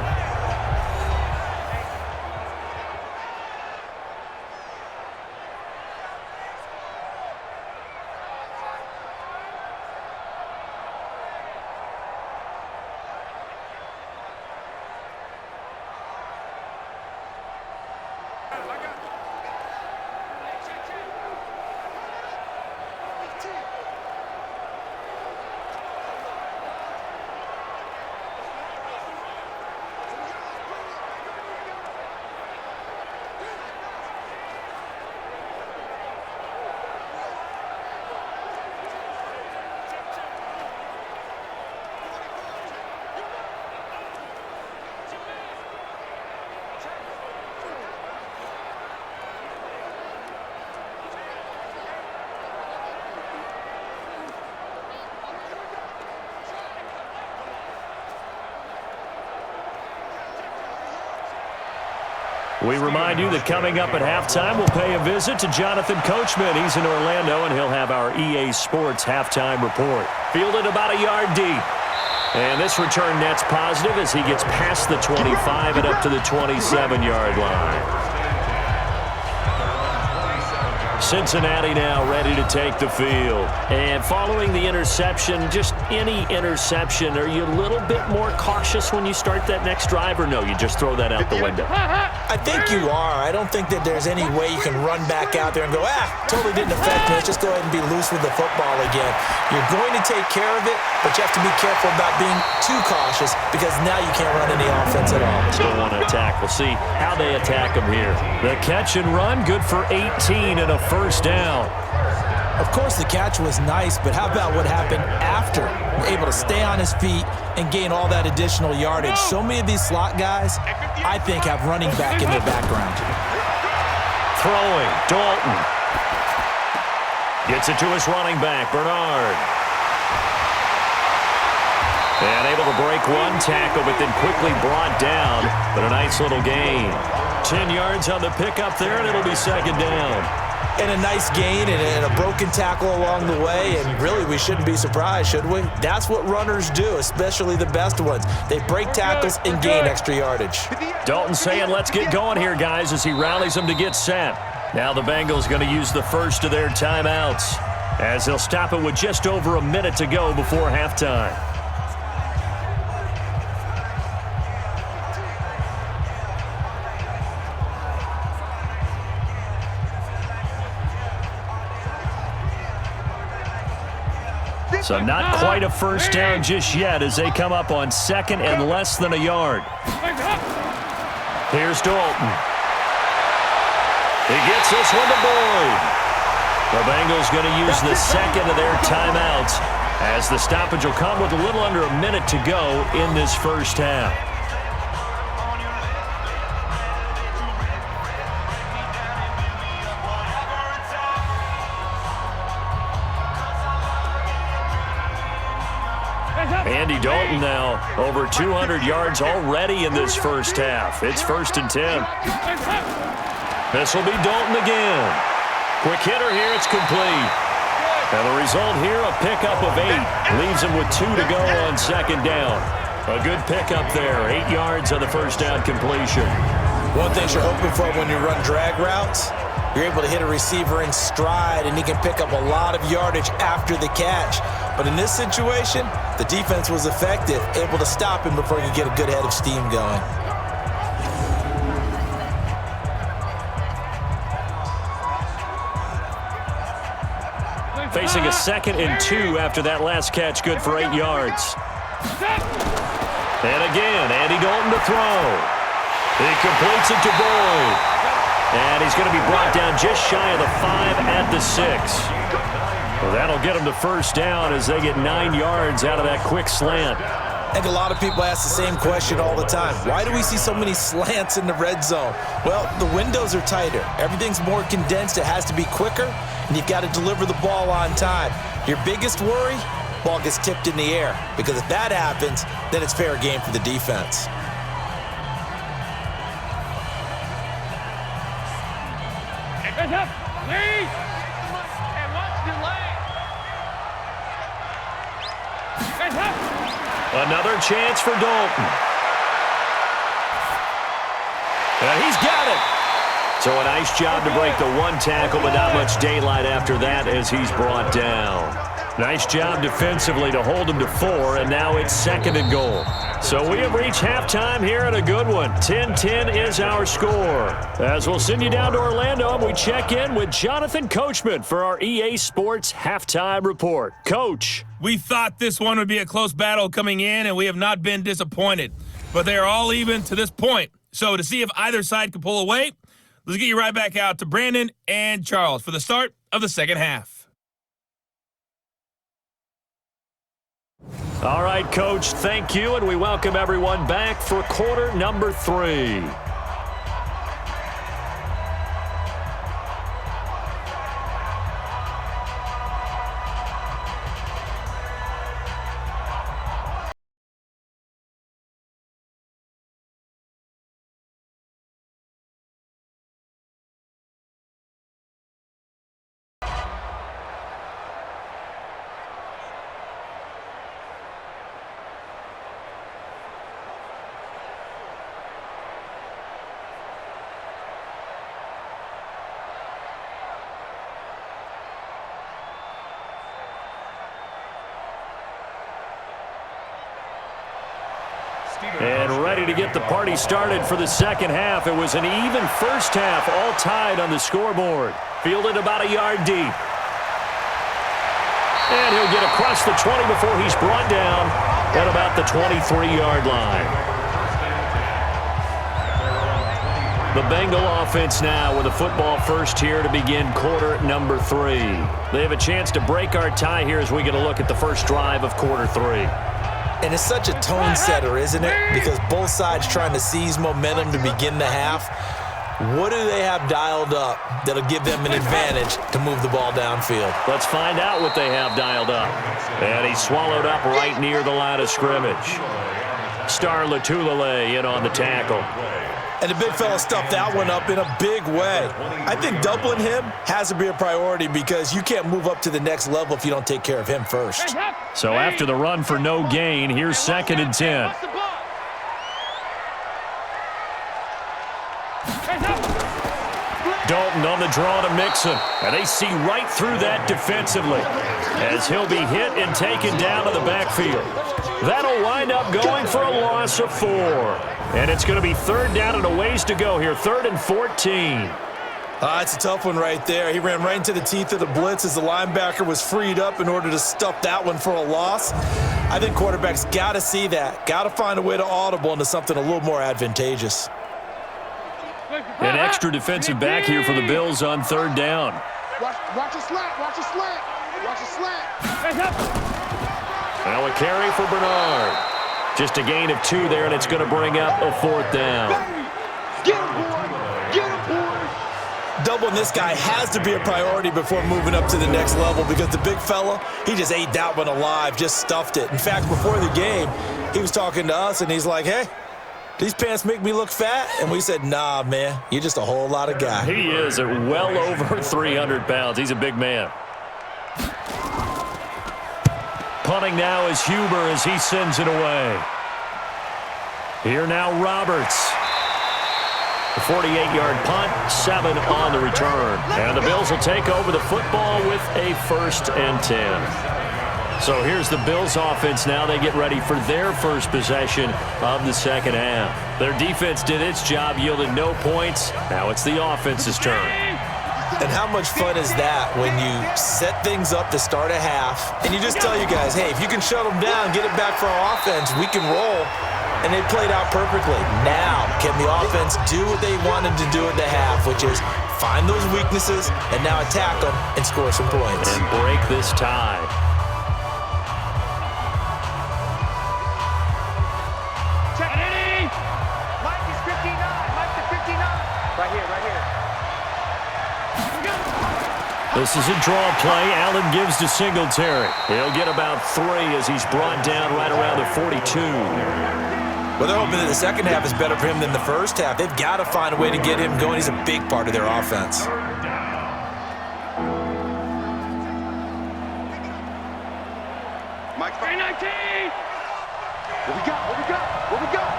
We remind you that coming up at halftime, we'll pay a visit to Jonathan Coachman. He's in Orlando, and he'll have our EA Sports halftime report. Fielded about a yard deep. And this return net's positive as he gets past the 25 and up to the 27-yard line. Cincinnati now ready to take the field. And following the interception, just any interception, are you a little bit more cautious when you start that next drive, or no, you just throw that out the window? I think you are. I don't think that there's any way you can run back out there and go, totally didn't affect me. Let's just go ahead and be loose with the football again. You're going to take care of it, but you have to be careful about being too cautious because now you can't run any offense at all. Still want to attack. We'll see how they attack them here. The catch and run, good for 18 and a first down. Of course, the catch was nice, but how about what happened after? Able to stay on his feet and gain all that additional yardage. So many of these slot guys, I think, have running back in their background. Throwing, Dalton. Gets it to his running back, Bernard. And able to break one tackle, but then quickly brought down. But a nice little gain. 10 yards on the pickup there, and it'll be second down. And a nice gain and a broken tackle along the way, and really we shouldn't be surprised, should we? That's what runners do, especially the best ones. They break tackles and gain extra yardage. Dalton saying, let's get going here, guys, as he rallies them to get set. Now the Bengals going to use the first of their timeouts, as they'll stop it with just over a minute to go before halftime. So not quite a first down just yet as they come up on second and less than a yard. Here's Dalton. He gets this one to Boyd. The Bengals going to use the second of their timeouts as the stoppage will come with a little under a minute to go in this first half. Andy Dalton now over 200 yards already in this first half. It's 1st and 10. This will be Dalton again. Quick hitter here, it's complete. And the result here, a pickup of 8. Leaves him with 2 to go on second down. A good pickup there, 8 yards on the first down completion. One thing you're hoping for when you run drag routes, you're able to hit a receiver in stride, and he can pick up a lot of yardage after the catch. But in this situation, the defense was effective, able to stop him before he could get a good head of steam going. Facing a 2nd and 2 after that last catch, good for 8 yards. And again, Andy Dalton to throw. He completes it to Boyd. And he's going to be brought down just shy of the 5 at the 6. Well, that'll get him to first down as they get 9 yards out of that quick slant. I think a lot of people ask the same question all the time. Why do we see so many slants in the red zone? Well, the windows are tighter. Everything's more condensed. It has to be quicker, and you've got to deliver the ball on time. Your biggest worry, ball gets tipped in the air, because if that happens, then it's fair game for the defense. Another chance for Dalton. And he's got it. So a nice job to break the one tackle, but not much daylight after that as he's brought down. Nice job defensively to hold him to 4, and now it's 2nd and goal. So we have reached halftime here at a good one. 10-10 is our score. As we'll send you down to Orlando, and we check in with Jonathan Coachman for our EA Sports Halftime Report. Coach. We thought this one would be a close battle coming in, and we have not been disappointed. But they are all even to this point. So to see if either side can pull away, let's get you right back out to Brandon and Charles for the start of the second half. All right, Coach, thank you, and we welcome everyone back for quarter number 3. And ready to get the party started for the second half. It was an even first half, all tied on the scoreboard. Fielded about a yard deep. And he'll get across the 20 before he's brought down at about the 23-yard line. The Bengal offense now with a football first here to begin quarter number 3. They have a chance to break our tie here as we get a look at the first drive of quarter 3. And it's such a tone setter, isn't it? Because both sides trying to seize momentum to begin the half. What do they have dialed up that'll give them an advantage to move the ball downfield? Let's find out what they have dialed up. And he's swallowed up right near the line of scrimmage. Star Latulele in on the tackle. And the big fella stuffed that one up in a big way. I think doubling him has to be a priority because you can't move up to the next level if you don't take care of him first. So after the run for no gain, here's 2nd and 10. Dalton on the draw to Mixon. And they see right through that defensively as he'll be hit and taken down to the backfield. That'll wind up going for a loss of 4. And it's going to be 3rd down and a ways to go here, 3rd and 14. It's a tough one right there. He ran right into the teeth of the blitz as the linebacker was freed up in order to stuff that one for a loss. I think quarterbacks got to see that. Got to find a way to audible into something a little more advantageous. An extra defensive back here for the Bills on 3rd down. Watch a slant. Watch a slant. Watch a slant. Now a carry for Bernard. Just a gain of 2 there, and it's going to bring up a 4th down. Get him, boy. Get him, boy. Doubling this guy has to be a priority before moving up to the next level because the big fella, he just ate that one alive, just stuffed it. In fact, before the game, he was talking to us, and he's like, hey, these pants make me look fat? And we said, nah, man, you're just a whole lot of guy. He is at well over 300 pounds. He's a big man. Punting now is Huber as he sends it away. Here now Roberts. The 48-yard punt, 7 on the return. And the Bills will take over the football with a 1st and 10. So here's the Bills offense now. They get ready for their first possession of the second half. Their defense did its job, yielded no points. Now it's the offense's turn. And how much fun is that when you set things up to start a half and you just tell you guys, hey, if you can shut them down, get it back for our offense, we can roll. And they played out perfectly. Now, can the offense do what they wanted to do at the half, which is find those weaknesses and now attack them and score some points. And break this tie. Check it. Mike is 59. Mike to 59. Right here, right here. This is a draw play. Allen gives to Singletary. He'll get about 3 as he's brought down right around the 42. Well, they're hoping that the second half is better for him than the first half. They've got to find a way to get him going. He's a big part of their offense. Mike 19. What we got? What we got? What we got?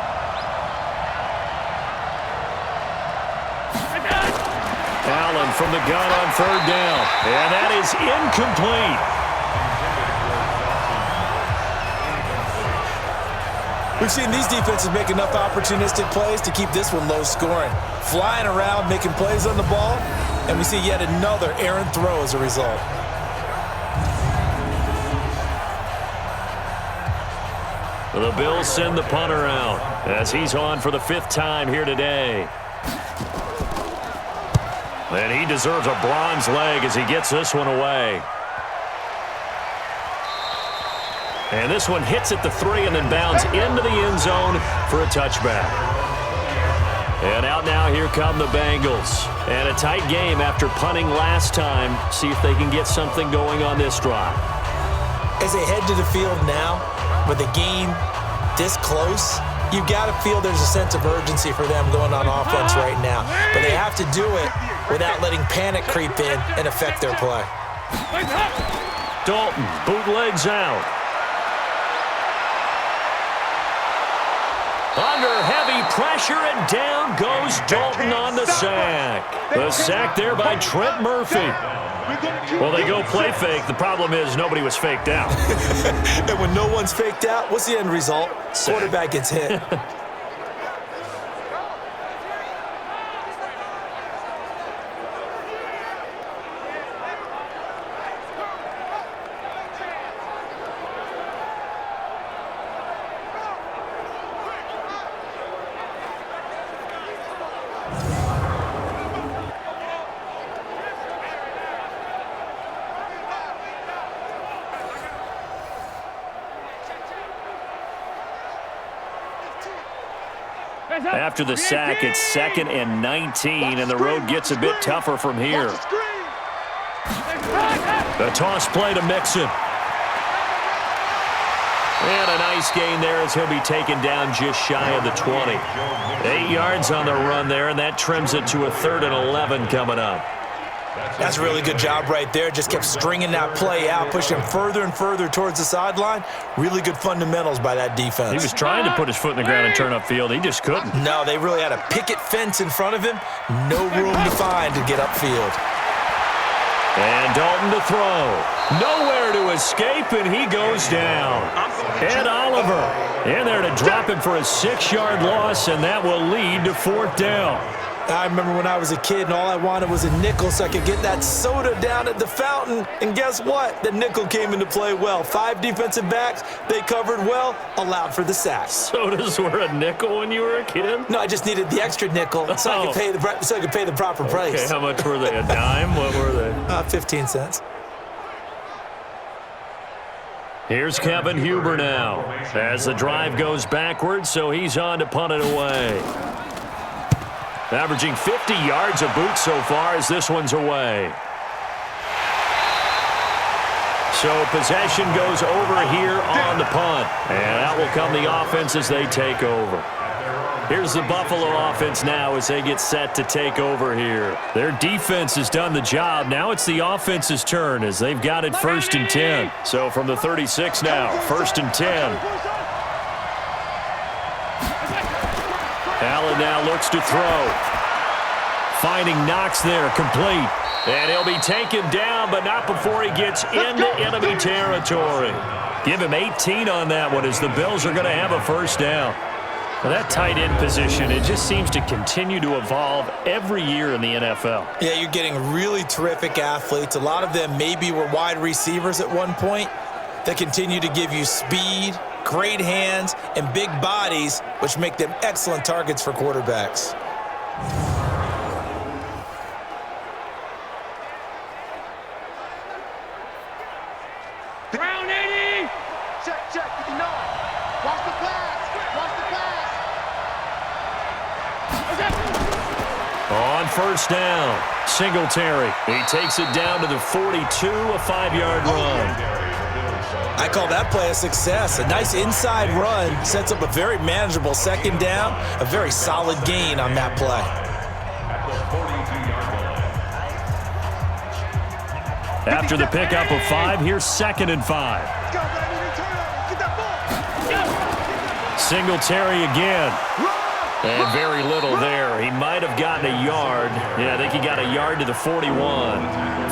Allen from the gun on 3rd down. And that is incomplete. We've seen these defenses make enough opportunistic plays to keep this one low scoring. Flying around, making plays on the ball, and we see yet another errant throw as a result. The Bills send the punter out as he's on for the 5th time here today. And he deserves a bronze leg as he gets this one away. And this one hits at the 3 and then bounds into the end zone for a touchback. And out now, here come the Bengals. And a tight game after punting last time. See if they can get something going on this drive. As they head to the field now, with the game this close, you've got to feel there's a sense of urgency for them going on offense right now. But they have to do it without letting panic creep in and affect their play. Dalton bootlegs out. Under heavy pressure, and down goes Dalton on the sack. The sack there by Trent Murphy. Well, they go play fake. The problem is nobody was faked out. And when no one's faked out, what's the end result? Quarterback gets hit. After the sack, it's 2nd and 19, and the road gets a bit tougher from here. The toss play to Mixon. And a nice gain there as he'll be taken down just shy of the 20. 8 yards on the run there, and that trims it to a 3rd and 11 coming up. That's a really good job right there. Just kept stringing that play out, pushing him further and further towards the sideline. Really good fundamentals by that defense. He was trying to put his foot in the ground and turn upfield. He just couldn't. No, they really had a picket fence in front of him. No room to find to get upfield. And Dalton to throw. Nowhere to escape, and he goes down. Ed Oliver in there to drop him for a 6-yard loss, and that will lead to 4th down. I remember when I was a kid and all I wanted was a nickel so I could get that soda down at the fountain. And guess what? The nickel came into play well. 5 defensive backs, they covered well, allowed for the sack. Sodas were a nickel when you were a kid? No, I just needed the extra nickel so I could pay the proper price. Okay, how much were they? A dime? What were they? 15 cents. Here's Kevin Huber now as the drive goes backwards, so he's on to punt it away. Averaging 50 yards a boot so far as this one's away. So possession goes over here on the punt. And out will come the offense as they take over. Here's the Buffalo offense now as they get set to take over here. Their defense has done the job. Now it's the offense's turn as they've got it 1st and 10. So from the 36 now, 1st and 10. Allen now looks to throw. Finding Knox there, complete. And he'll be taken down, but not before he gets into enemy territory. Give him 18 on that one as the Bills are going to have a 1st down. Well, that tight end position, it just seems to continue to evolve every year in the NFL. Yeah, you're getting really terrific athletes. A lot of them maybe were wide receivers at one point that continue to give you speed, great hands, and big bodies, which make them excellent targets for quarterbacks. Round 80! Check, 59. Watch the pass. On 1st down, Singletary. He takes it down to the 42, a 5-yard run. I call that play a success. A nice inside run sets up a very manageable 2nd down, a very solid gain on that play. After the pickup of 5, here's 2nd and 5. Singletary again. And very little there. He might have gotten a yard. Yeah, I think he got a yard to the 41.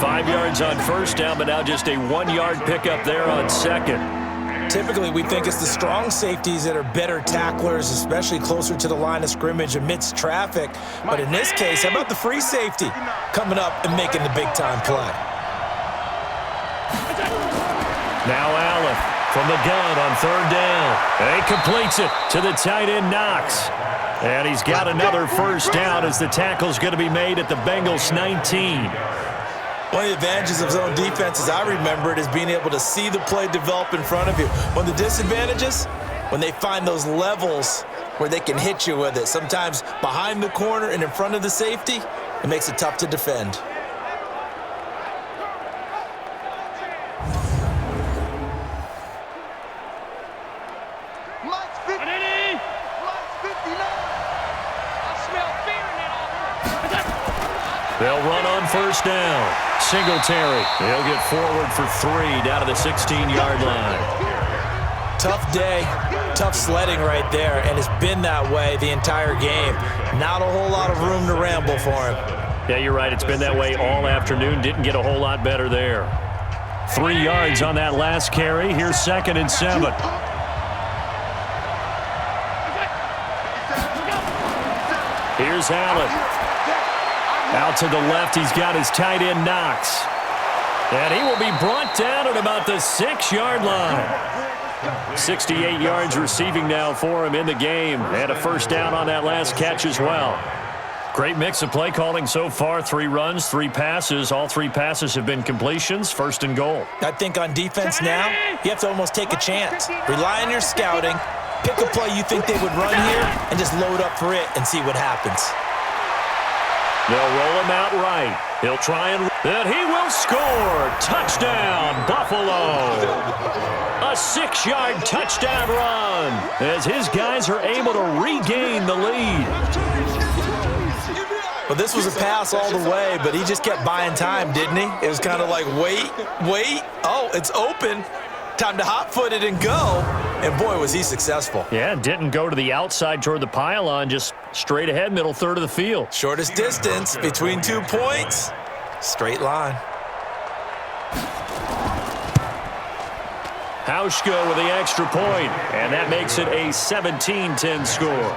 5 yards on 1st down, but now just a 1-yard pickup there on 2nd. Typically, we think it's the strong safeties that are better tacklers, especially closer to the line of scrimmage amidst traffic. But in this case, how about the free safety coming up and making the big-time play? Now Allen from the gun on 3rd down. And he completes it to the tight end Knox. And he's got another 1st down as the tackle's going to be made at the Bengals 19. One of the advantages of zone defense, as I remember it, is being able to see the play develop in front of you. One of the disadvantages, when they find those levels where they can hit you with it, sometimes behind the corner and in front of the safety, it makes it tough to defend. They'll run on 1st down. Singletary. He'll get forward for 3 down to the 16-yard line. Tough day, tough sledding right there, and it's been that way the entire game. Not a whole lot of room to ramble for him. Yeah, you're right. It's been that way all afternoon. Didn't get a whole lot better there. 3 yards on that last carry. Here's 2nd and 7. Here's Allen. Out to the left, he's got his tight end Knox. And he will be brought down at about the 6-yard line. 68 yards receiving now for him in the game. And a first down on that last catch as well. Great mix of play calling so far. 3 runs, 3 passes. All 3 passes have been completions. 1st and goal. I think on defense now, you have to almost take a chance. Rely on your scouting. Pick a play you think they would run here and just load up for it and see what happens. They'll roll him out right. He'll try and he will score. Touchdown, Buffalo. A 6-yard touchdown run as his guys are able to regain the lead. Well, this was a pass all the way, but he just kept buying time, didn't he? It was kind of like, wait. Oh, it's open. Time to hot-foot it and go. And, boy, was he successful. Yeah, didn't go to the outside toward the pylon, just straight ahead, middle third of the field. Shortest distance between 2 points. Straight line. Hauschka with the extra point, and that makes it a 17-10 score.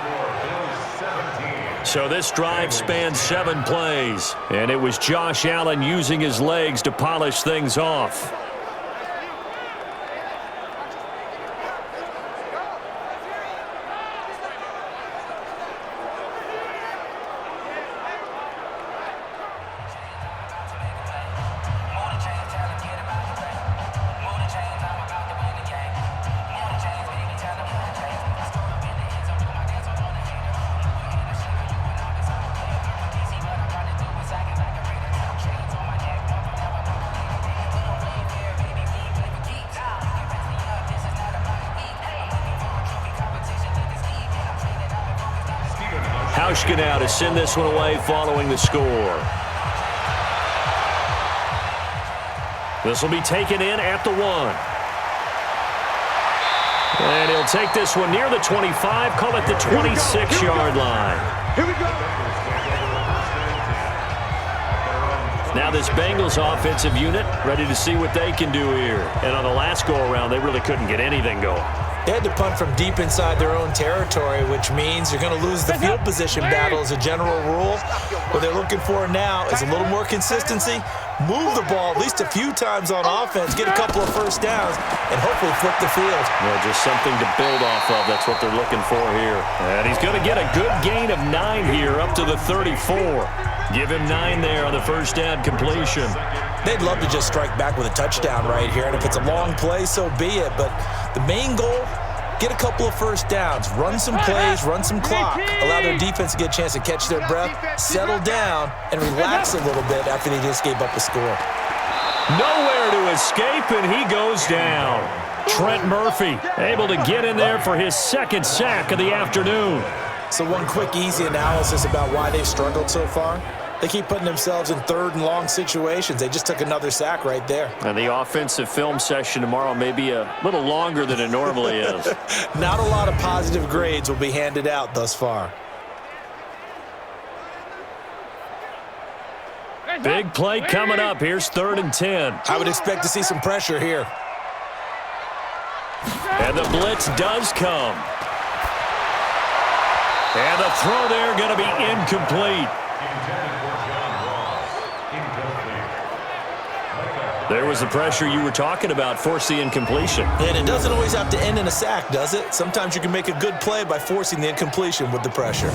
So this drive spans 7 plays, and it was Josh Allen using his legs to polish things off. Hauschka now to send this one away following the score. This will be taken in at the 1. And he'll take this one near the 25, call it the 26-yard line. Here we go. Now this Bengals offensive unit ready to see what they can do here. And on the last go-around, they really couldn't get anything going. They had to punt from deep inside their own territory, which means you're going to lose the field position battle as a general rule. What they're looking for now is a little more consistency, move the ball at least a few times on offense, get a couple of first downs, and hopefully flip the field. Well, just something to build off of. That's what they're looking for here. And he's going to get a good gain of 9 here up to the 34. Give him 9 there on the first down completion. They'd love to just strike back with a touchdown right here, and if it's a long play, so be it. But the main goal, get a couple of first downs, run some plays, run some clock, allow their defense to get a chance to catch their breath, settle down, and relax a little bit after they just gave up a score. Nowhere to escape, and he goes down. Trent Murphy able to get in there for his 2nd sack of the afternoon. So one quick, easy analysis about why they've struggled so far. They keep putting themselves in 3rd and long situations. They just took another sack right there. And the offensive film session tomorrow may be a little longer than it normally is. Not a lot of positive grades will be handed out thus far. Big play coming up. Here's 3rd and 10. I would expect to see some pressure here. And the blitz does come. And the throw there going to be incomplete. There was the pressure you were talking about, force the incompletion. And it doesn't always have to end in a sack, does it? Sometimes you can make a good play by forcing the incompletion with the pressure.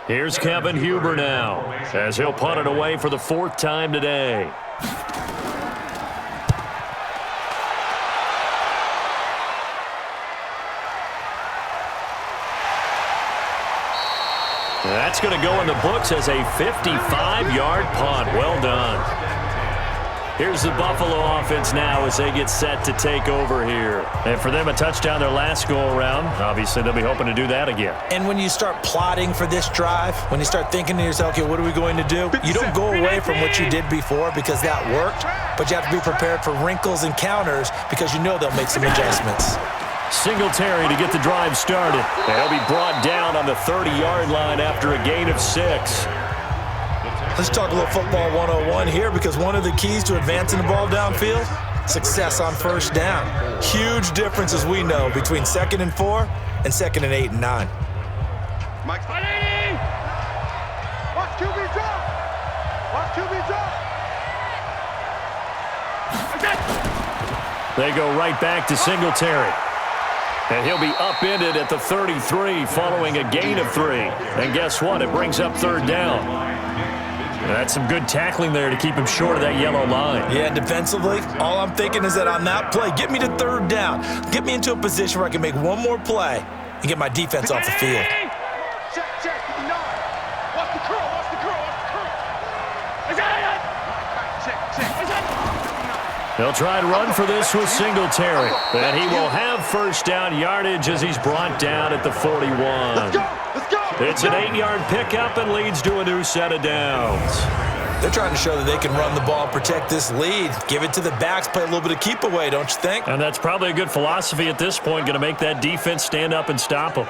Here's Kevin Huber now, as he'll punt it away for the 4th time today. That's going to go in the books as a 55-yard punt. Well done. Here's the Buffalo offense now as they get set to take over here. And for them, a touchdown their last go-around. Obviously, they'll be hoping to do that again. And when you start plotting for this drive, when you start thinking to yourself, okay, what are we going to do? You don't go away from what you did before because that worked, but you have to be prepared for wrinkles and counters because you know they'll make some adjustments. Singletary to get the drive started. And he'll be brought down on the 30-yard line after a gain of 6. Let's talk a little football 101 here because one of the keys to advancing the ball downfield, success on first down. Huge difference, as we know, between 2nd and 4 and 2nd and 8 and 9. Mike, watch QB drop. Watch QB drop. They go right back to Singletary. And he'll be upended at the 33 following a gain of 3. And guess what? It brings up 3rd down. That's some good tackling there to keep him short of that yellow line. Yeah, defensively, all I'm thinking is that on that play, get me to 3rd down. Get me into a position where I can make one more play and get my defense off the field. Check, 59. Watch the curl, watch the curl, watch the curl. Check. They'll try to run for this with Singletary. And he will have first down yardage as he's brought down at the 41. Let's go. It's an 8-yard pickup and leads to a new set of downs. They're trying to show that they can run the ball and protect this lead. Give it to the backs, play a little bit of keep away, don't you think? And that's probably a good philosophy at this point, going to make that defense stand up and stop them.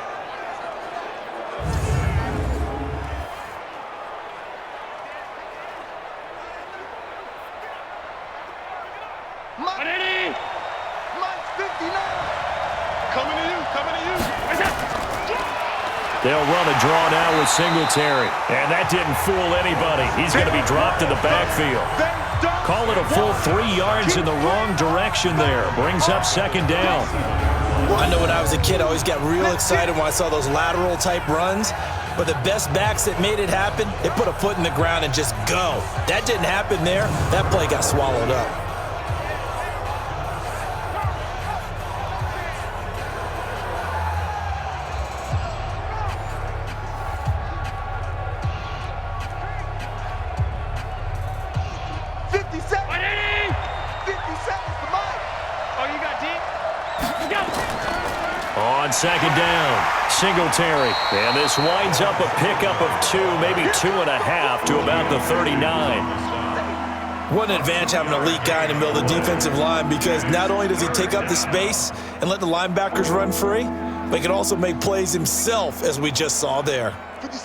Mike's 59. Coming to you. They'll run a draw now with Singletary. And that didn't fool anybody. He's going to be dropped in the backfield. Call it a full 3 yards in the wrong direction there. Brings up 2nd down. I know when I was a kid, I always got real excited when I saw those lateral-type runs. But the best backs that made it happen, they put a foot in the ground and just go. That didn't happen there. That play got swallowed up. On 2nd down, Singletary. And this winds up a pickup of 2, maybe 2.5 to about the 39. What an advantage having an elite guy in the middle of the defensive line because not only does he take up the space and let the linebackers run free, but he can also make plays himself, as we just saw there.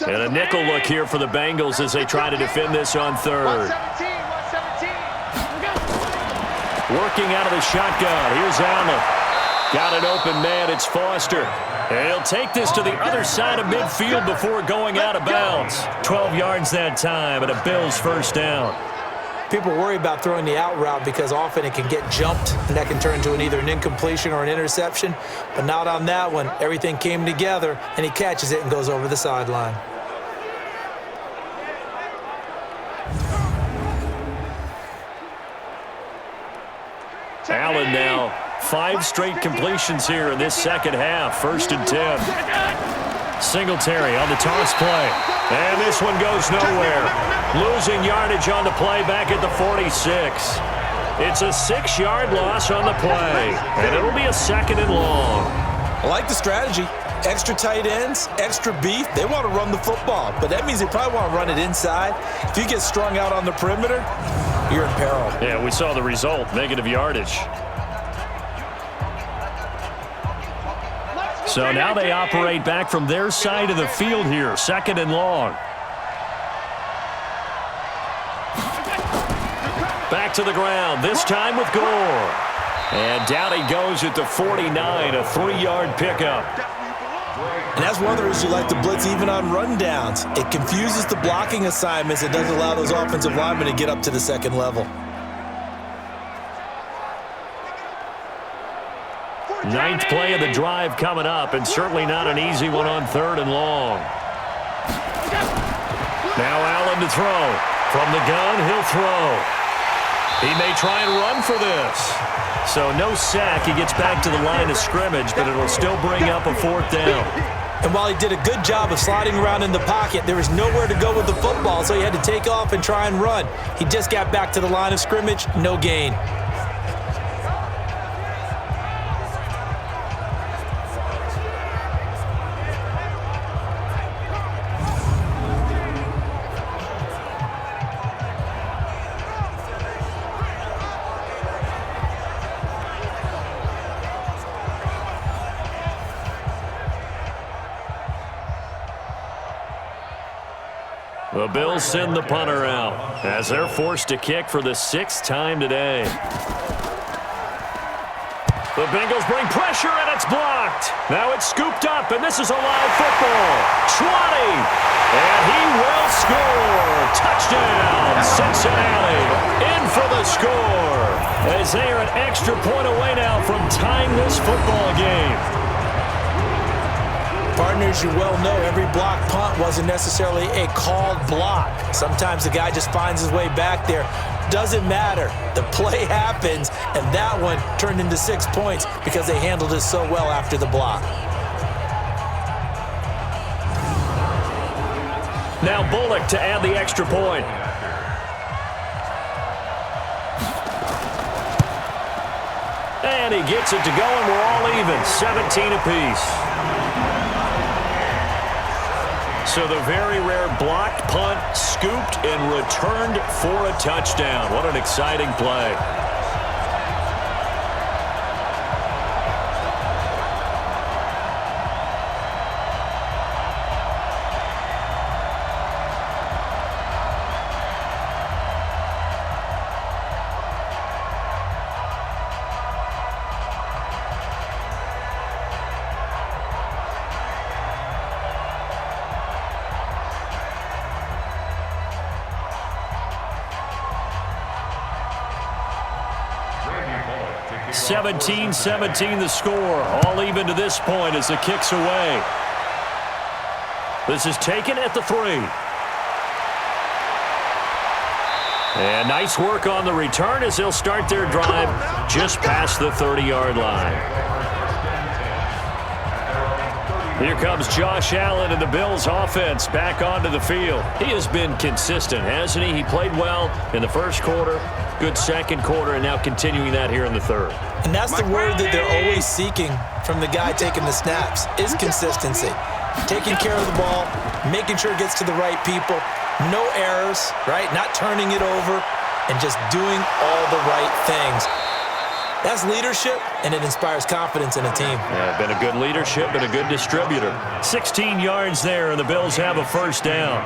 And a nickel look here for the Bengals as they try to defend this on 3rd. 117. Working out of the shotgun. Here's Allen. Got an open man. It's Foster. And he'll take this to the other side of midfield before going out of bounds. 12 yards that time and a Bills first down. People worry about throwing the out route because often it can get jumped and that can turn into either an incompletion or an interception. But not on that one. Everything came together and he catches it and goes over the sideline. Allen now. 5 straight completions here in this second half. 1st and 10. Singletary on the toss play. And this one goes nowhere. Losing yardage on the play back at the 46. It's a 6-yard loss on the play. And it'll be a 2nd and long. I like the strategy. Extra tight ends, extra beef. They want to run the football, but that means they probably want to run it inside. If you get strung out on the perimeter, you're in peril. Yeah, we saw the result. Negative yardage. So now they operate back from their side of the field here. 2nd and long. Back to the ground, this time with Gore. And down he goes at the 49, a 3-yard pickup. And that's one of the reasons you like to blitz even on rundowns. It confuses the blocking assignments. It doesn't allow those offensive linemen to get up to the 2nd level. 9th play of the drive coming up, and certainly not an easy one on 3rd and long. Now Allen to throw. From the gun, he'll throw. He may try and run for this. So no sack. He gets back to the line of scrimmage, but it'll still bring up a 4th down. And while he did a good job of sliding around in the pocket, there was nowhere to go with the football, so he had to take off and try and run. He just got back to the line of scrimmage, no gain. The Bills send the punter out as they're forced to kick for the 6th time today. The Bengals bring pressure, and it's blocked. Now it's scooped up, and this is a live football. 20, and he will score. Touchdown, Cincinnati. In for the score, as they are an extra point away now from tying this football game. Partners, you well know every block punt wasn't necessarily a called block. Sometimes the guy just finds his way back there. Doesn't matter. The play happens, and that one turned into 6 points because they handled it so well after the block. Now Bullock to add the extra point. And he gets it to go, and we're all even, 17 apiece. So the very rare blocked punt, scooped, and returned for a touchdown. What an exciting play. Randy Bullock. 17-17 the score. All even to this point as the kick's away. This is taken at the 3. And nice work on the return as they'll start their drive just past the 30-yard line. Here comes Josh Allen and the Bills offense back onto the field. He has been consistent, hasn't he? He played well in the first quarter, good second quarter, and now continuing that here in the third. And that's the word that they're always seeking from the guy taking the snaps, is consistency. Taking care of the ball, making sure it gets to the right people, no errors, right? Not turning it over, and just doing all the right things. That's leadership, and it inspires confidence in a team. Yeah, been a good leadership, been a good distributor. 16 yards there, and the Bills have a first down.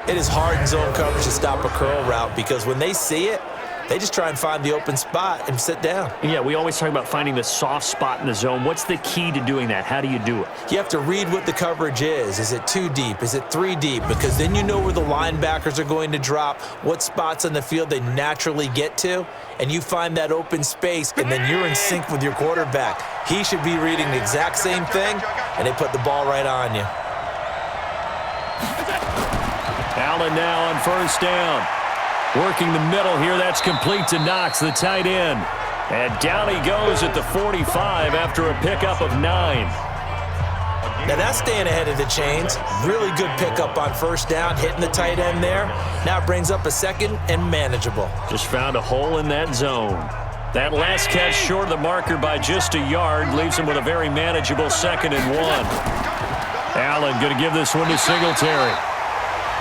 It is hard in zone coverage to stop a curl route because when they see it, they just try and find the open spot and sit down. Yeah, we always talk about finding the soft spot in the zone. What's the key to doing that? How do you do it? You have to read what the coverage is. Is it 2 deep? Is it 3 deep? Because then you know where the linebackers are going to drop, what spots on the field they naturally get to, and you find that open space, and then you're in sync with your quarterback. He should be reading the exact same thing, and they put the ball right on you. Allen now on first down. Working the middle here, that's complete to Knox, the tight end. And down he goes at the 45 after a pickup of 9. Now that's staying ahead of the chains. Really good pickup on first down, hitting the tight end there. Now it brings up a second and manageable. Just found a hole in that zone. That last catch short of the marker by just a yard leaves him with a very manageable 2nd and 1. Allen going to give this one to Singletary.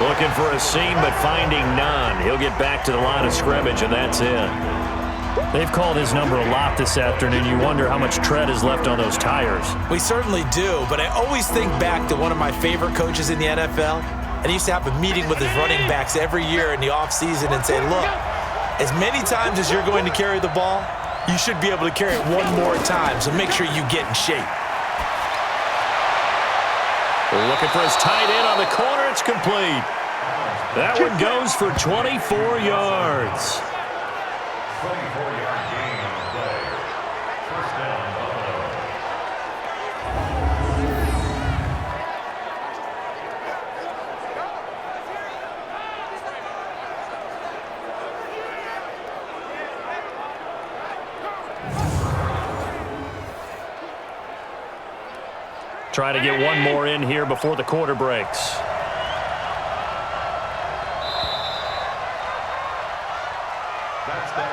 Looking for a seam, but finding none. He'll get back to the line of scrimmage, and that's it. They've called his number a lot this afternoon. You wonder how much tread is left on those tires. We certainly do, but I always think back to one of my favorite coaches in the NFL, and he used to have a meeting with his running backs every year in the offseason and say, look, as many times as you're going to carry the ball, you should be able to carry it one more time, so make sure you get in shape. Looking for his tight end on the corner. It's complete. That one goes for 24 yards. 24-yard gain on the play. First down, Buffalo. trying to get one more in here before the quarter breaks.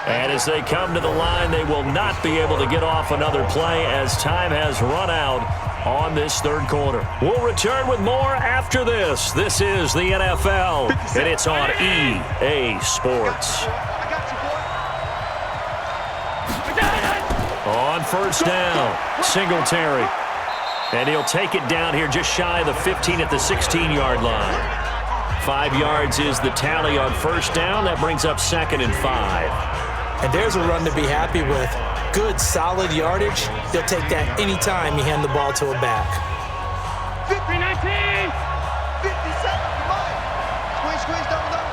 And as they come to the line, they will not be able to get off another play as time has run out on this third quarter. We'll return with more after this. This is the NFL, and it's on EA Sports. On first down, Singletary. And he'll take it down here just shy of the 15 at the 16-yard line. 5 yards is the tally on first down. That brings up 2nd and 5. And there's a run to be happy with. Good, solid yardage. They'll take that anytime you hand the ball to a back. 50, 19, 57, come on. Squeeze, double.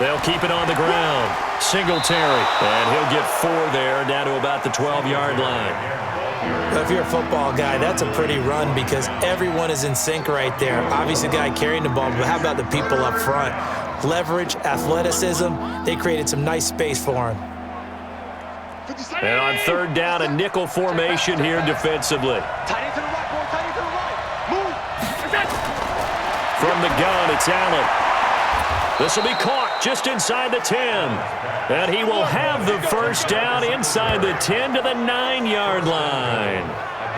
They'll keep it on the ground. Singletary. And he'll get 4 there, down to about the 12-yard line. If you're a football guy, that's a pretty run because everyone is in sync right there. Obviously, the guy carrying the ball, but how about the people up front? Leverage, athleticism, they created some nice space for him. And on third down, a nickel formation here defensively. Tight end to the right, boy, tight end to the right. Move. From the gun, it's Allen. This will be caught just inside the 10. And he will have the first down inside the 10 to the 9-yard line.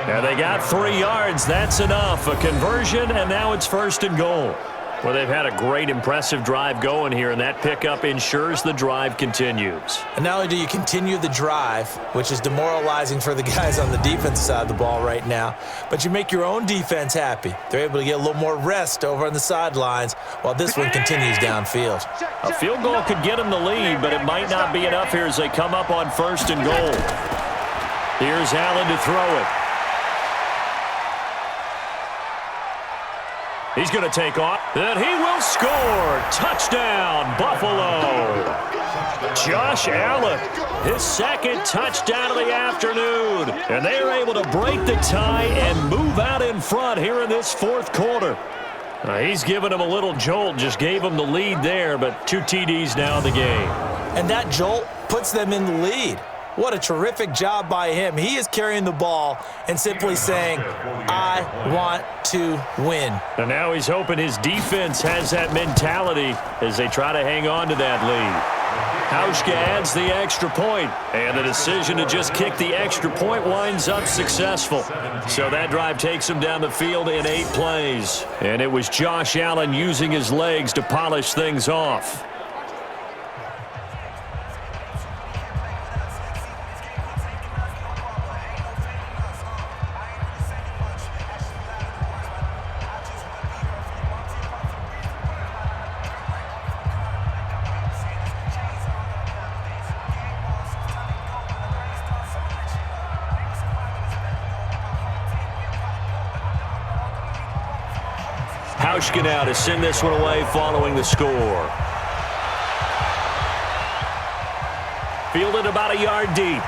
And they got 3 yards. That's enough. A conversion, and now it's 1st and goal. Well, they've had a great, impressive drive going here, and that pickup ensures the drive continues. And not only do you continue the drive, which is demoralizing for the guys on the defensive side of the ball right now, but you make your own defense happy. They're able to get a little more rest over on the sidelines while this one continues downfield. A field goal could get them the lead, but it might not be enough here as they come up on 1st and goal. Here's Allen to throw it. He's going to take off, and he will score. Touchdown, Buffalo. Josh Allen, his 2nd touchdown of the afternoon. And they are able to break the tie and move out in front here in this 4th quarter. He's given him a little jolt, just gave him the lead there, but 2 TDs now in the game. And that jolt puts them in the lead. What a terrific job by him. He is carrying the ball and simply saying, I want to win. And now he's hoping his defense has that mentality as they try to hang on to that lead. Hauschka adds the extra point, and the decision to just kick the extra point winds up successful. So that drive takes him down the field in 8 plays. And it was Josh Allen using his legs to polish things off. Hauschka now to send this one away following the score. Fielded about a yard deep.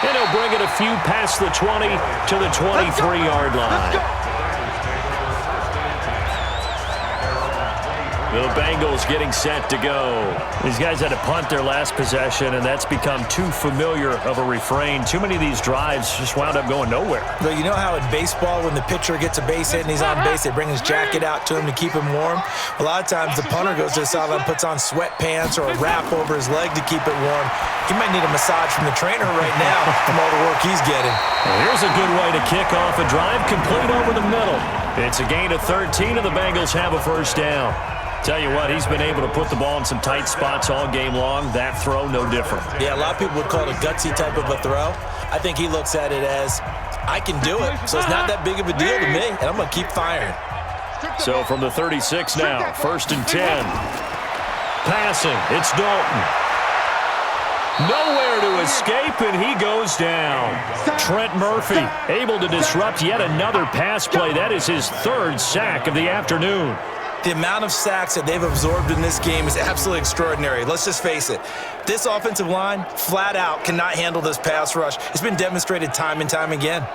And he'll bring it a few past the 20 to the 23-yard line. The Bengals getting set to go. These guys had to punt their last possession, and that's become too familiar of a refrain. Too many of these drives just wound up going nowhere. Well, you know how in baseball, when the pitcher gets a base hit and he's on base, they bring his jacket out to him to keep him warm? A lot of times the punter goes to the sideline, puts on sweatpants or a wrap over his leg to keep it warm. He might need a massage from the trainer right now from all the work he's getting. Well, here's a good way to kick off a drive complete over the middle. It's a gain of 13, and the Bengals have a first down. Tell you what, he's been able to put the ball in some tight spots all game long. That throw, no different. Yeah, a lot of people would call it a gutsy type of a throw. I think he looks at it as, I can do it, so it's not that big of a deal to me, and I'm going to keep firing. So from the 36 now, 1st and 10. Passing, it's Dalton. Nowhere to escape, and he goes down. Trent Murphy able to disrupt yet another pass play. That is his 3rd sack of the afternoon. The amount of sacks that they've absorbed in this game is absolutely extraordinary. Let's just face it. This offensive line, flat out, cannot handle this pass rush. It's been demonstrated time and time again.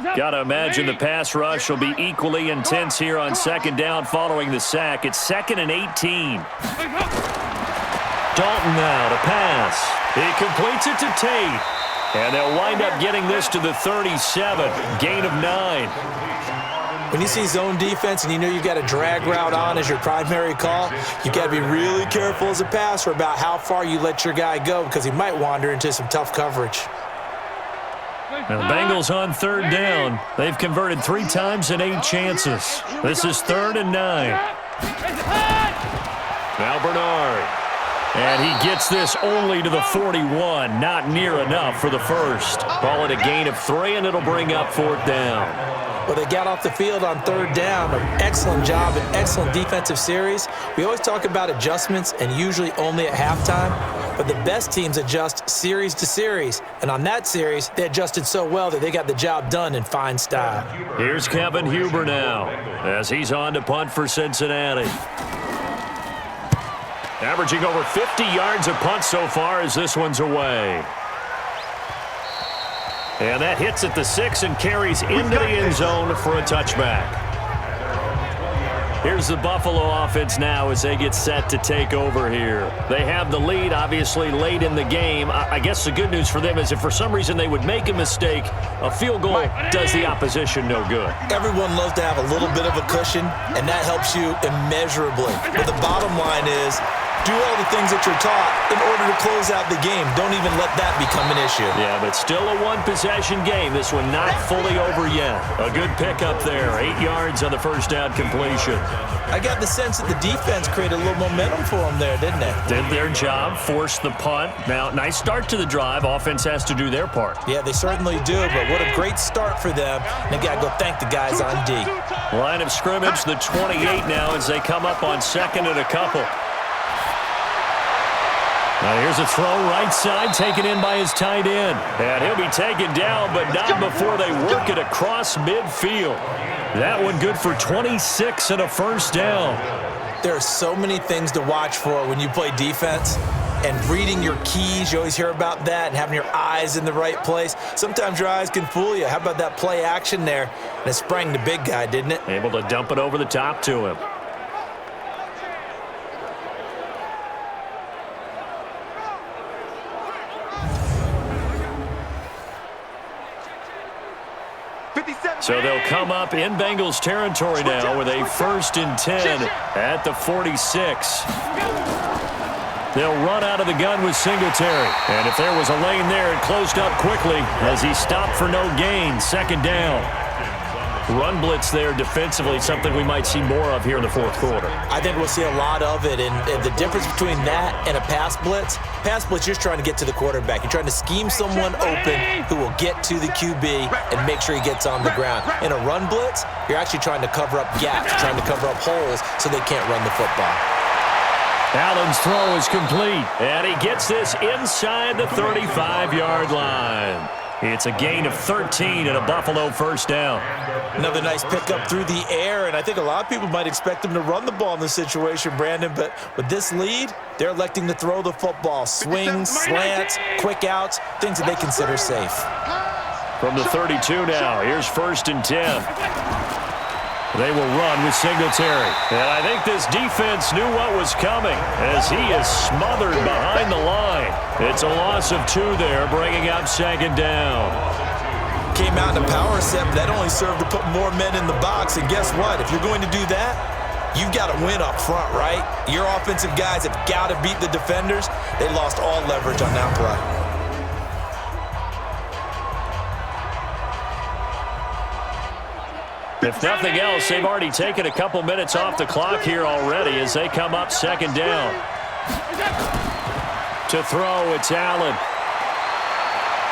Got to imagine the pass rush will be equally intense here on second down following the sack. It's 2nd and 18. Dalton now to pass. He completes it to Tate. And they'll wind up getting this to the 37. Gain of 9. When you see zone defense and you know you've got a drag route on as your primary call, you've got to be really careful as a passer about how far you let your guy go because he might wander into some tough coverage. Now the Bengals on 3rd down. They've converted 3 times in 8 chances. This is 3rd and 9. Now Bernard. And he gets this only to the 41. Not near enough for the first. Call it a gain of 3, and it'll bring up 4th down. Well, they got off the field on 3rd down. An excellent job, an excellent defensive series. We always talk about adjustments and usually only at halftime. But the best teams adjust series to series. And on that series, they adjusted so well that they got the job done in fine style. Here's Kevin Huber now as he's on to punt for Cincinnati. Averaging over 50 yards a punt so far as this one's away. And that hits at the 6 and carries into the end zone for a touchback. Here's the Buffalo offense now as they get set to take over here. They have the lead, obviously, late in the game. I guess the good news for them is if for some reason they would make a mistake, a field goal does the opposition no good. Everyone loves to have a little bit of a cushion, and that helps you immeasurably. But the bottom line is, do all the things that you're taught in order to close out the game. Don't even let that become an issue. Yeah, but still a one-possession game. This one not fully over yet. A good pickup there. 8 yards on the first down completion. I got the sense that the defense created a little momentum for them there, didn't they? Did their job, forced the punt. Now, nice start to the drive. Offense has to do their part. Yeah, they certainly do, but what a great start for them. And they got to go thank the guys on D. Line of scrimmage, the 28 now as they come up on 2nd and a couple. Now here's a throw right side taken in by his tight end. And he'll be taken down, but not before they work it across midfield. That one good for 26 and a first down. There are so many things to watch for when you play defense. And reading your keys, you always hear about that, and having your eyes in the right place. Sometimes your eyes can fool you. How about that play action there? And it sprang the big guy, didn't it? Able to dump it over the top to him. So they'll come up in Bengals territory now with a 1st and 10 at the 46. They'll run out of the gun with Singletary. And if there was a lane there, it closed up quickly as he stopped for no gain. 2nd down. Run blitz there defensively, something we might see more of here in the 4th quarter. I think we'll see a lot of it, and the difference between that and a pass blitz, you're just trying to get to the quarterback. You're trying to scheme someone open who will get to the QB and make sure he gets on the ground. In a run blitz, you're actually trying to cover up gaps, trying to cover up holes so they can't run the football. Allen's throw is complete, and he gets this inside the 35-yard line. It's a gain of 13 and a Buffalo first down. Another nice pickup through the air, and I think a lot of people might expect them to run the ball in this situation, Brandon, but with this lead, they're electing to throw the football. Swings, slants, quick outs, things that they consider safe. From the 32 now, here's 1st and 10. They will run with Singletary. And I think this defense knew what was coming as he is smothered behind the line. It's a loss of 2 there, bringing up 2nd down. Came out in a power set, but that only served to put more men in the box. And guess what? If you're going to do that, you've got to win up front, right? Your offensive guys have got to beat the defenders. They lost all leverage on that play. If nothing else, they've already taken a couple minutes off the clock here already as they come up 2nd down. To throw, it's Allen.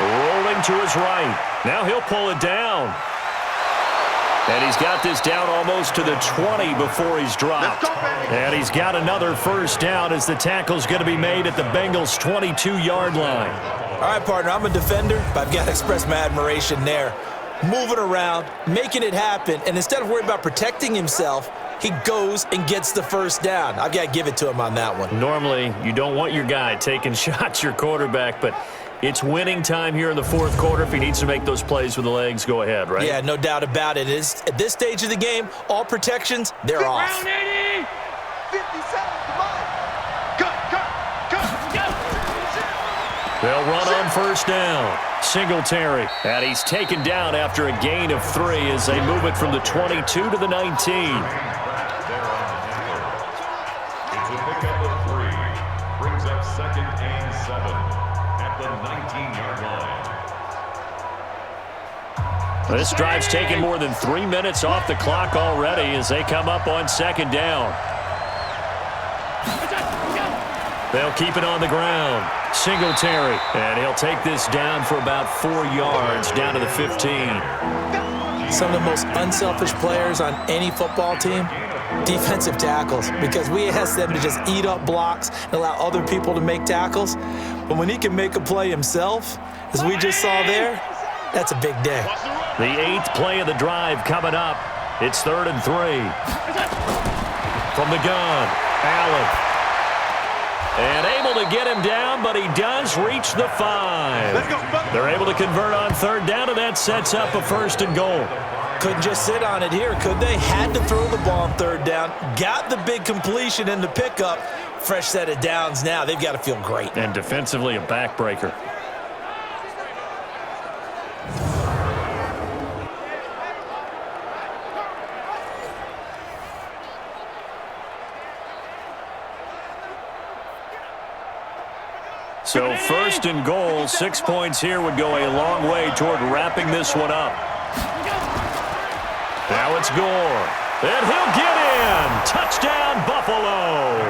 Rolling to his right. Now he'll pull it down. And he's got this down almost to the 20 before he's dropped. And he's got another first down as the tackle's going to be made at the Bengals' 22-yard line. All right, partner, I'm a defender, but I've got to express my admiration there. Moving around, making it happen, and instead of worrying about protecting himself, he goes and gets the first down. I've got to give it to him on that one. Normally, you don't want your guy taking shots, your quarterback, but It's winning time here in the fourth quarter. If he needs to make those plays with the legs, go ahead, right? Yeah, no doubt about it. At this stage of the game, all protections, they're off. Round 80! 57, come on! Go! They'll run on first down. Singletary. And he's taken down after a gain of 3 as they move it from the 22 to the 19. It's a pickup of 3. Brings up 2nd and 7 at the 19-yard line. This drive's taken more than 3 minutes off the clock already as they come up on 2nd down. They'll keep it on the ground. Singletary. And he'll take this down for about 4 yards, down to the 15. Some of the most unselfish players on any football team, defensive tackles, because we ask them to just eat up blocks and allow other people to make tackles. But when he can make a play himself, as we just saw there, that's a big day. The 8th play of the drive coming up. It's 3rd and 3. From the gun, Allen. And able to get him down, but he does reach the 5. They're able to convert on 3rd down, and that sets up a 1st and goal. Couldn't just sit on it here, could they? Had to throw the ball on 3rd down. Got the big completion in the pickup. Fresh set of downs now. They've got to feel great. And defensively, a backbreaker. So 1st and goal, 6 points here would go a long way toward wrapping this one up. Now it's Gore. And he'll get in. Touchdown, Buffalo.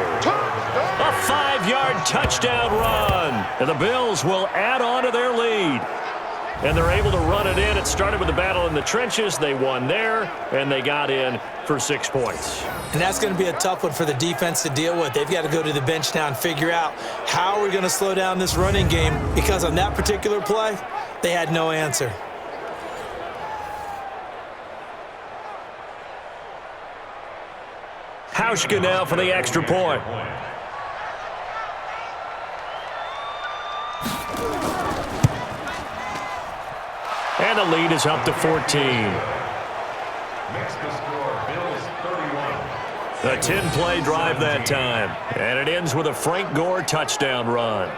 A 5-yard touchdown run. And the Bills will add on to their lead. And they're able to run it in. It started with a battle in the trenches. They won there, and they got in for 6 points. And that's going to be a tough one for the defense to deal with. They've got to go to the bench now and figure out how we're going to slow down this running game, because on that particular play, they had no answer. Hauschka now for the extra point. And the lead is up to 14. Makes the score, Bills 31. A 10-play drive that time. And it ends with a Frank Gore touchdown run.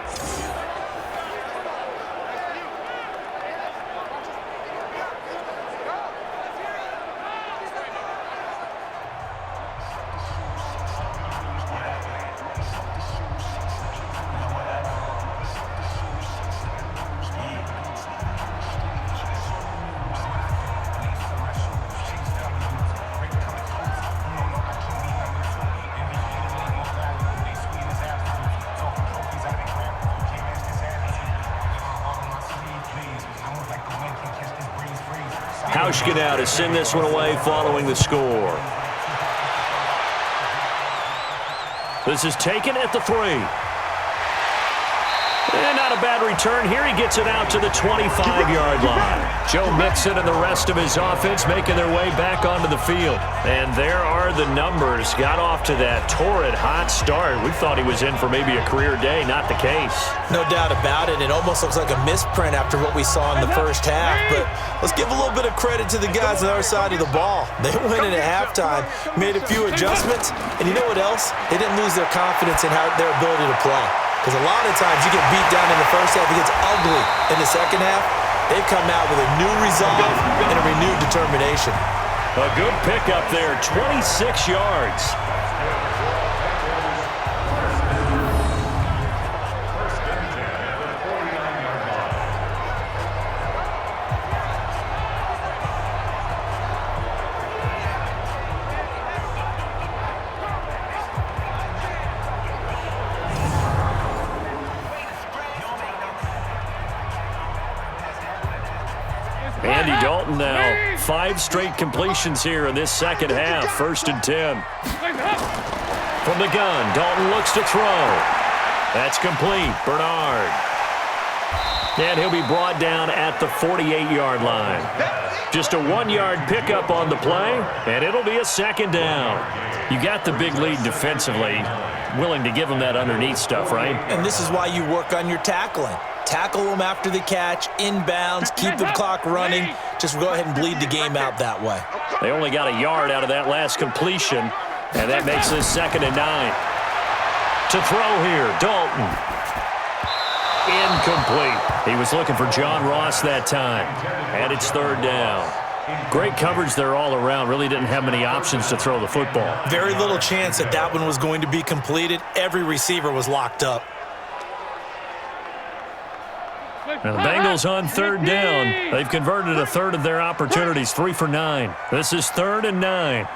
Hauschka now to send this one away following the score. This is taken at the 3. And not a bad return here. He gets it out to the 25-yard line. Joe Mixon and the rest of his offense making their way back onto the field. And there are the numbers. Got off to that torrid hot start. We thought he was in for maybe a career day. Not the case. No doubt about it. It almost looks like a misprint after what we saw in the first half. But let's give a little bit of credit to the guys on the other side of the ball. They went in at halftime, made a few adjustments, and you know what else? They didn't lose their confidence in their ability to play. Because a lot of times you get beat down in the first half, it gets ugly in the second half. They've come out with a new resolve and a renewed determination. A good pickup there, 26 yards. Andy Dalton now, 5 straight completions here in this second half. 1st and 10. From the gun, Dalton looks to throw. That's complete. Bernard. And he'll be brought down at the 48-yard line. Just a 1-yard pickup on the play, and it'll be a 2nd down. You got the big lead defensively, willing to give him that underneath stuff, right? And this is why you work on your tackling. Tackle them after the catch, inbounds, keep the clock running. Just go ahead and bleed the game out that way. They only got a yard out of that last completion, and that makes this 2nd and 9. To throw here, Dalton. Incomplete. He was looking for John Ross that time, and it's 3rd down. Great coverage there all around. Really didn't have many options to throw the football. Very little chance that that one was going to be completed. Every receiver was locked up. Now the Bengals on 3rd down. They've converted a third of their opportunities, 3 for 9. This is 3rd and 9.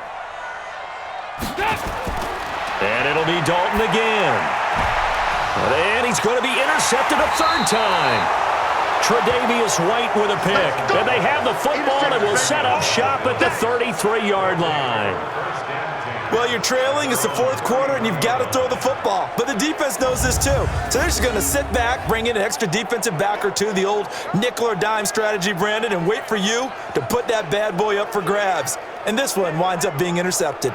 And it'll be Dalton again. And he's going to be intercepted a 3rd time. Tre'Davious White with a pick. And they have the football and will set up shop at the 33-yard line. Well, you're trailing. It's the 4th quarter, and you've got to throw the football. But the defense knows this, too. So they're just going to sit back, bring in an extra defensive back or two, the old nickel or dime strategy, Brandon, and wait for you to put that bad boy up for grabs. And this one winds up being intercepted.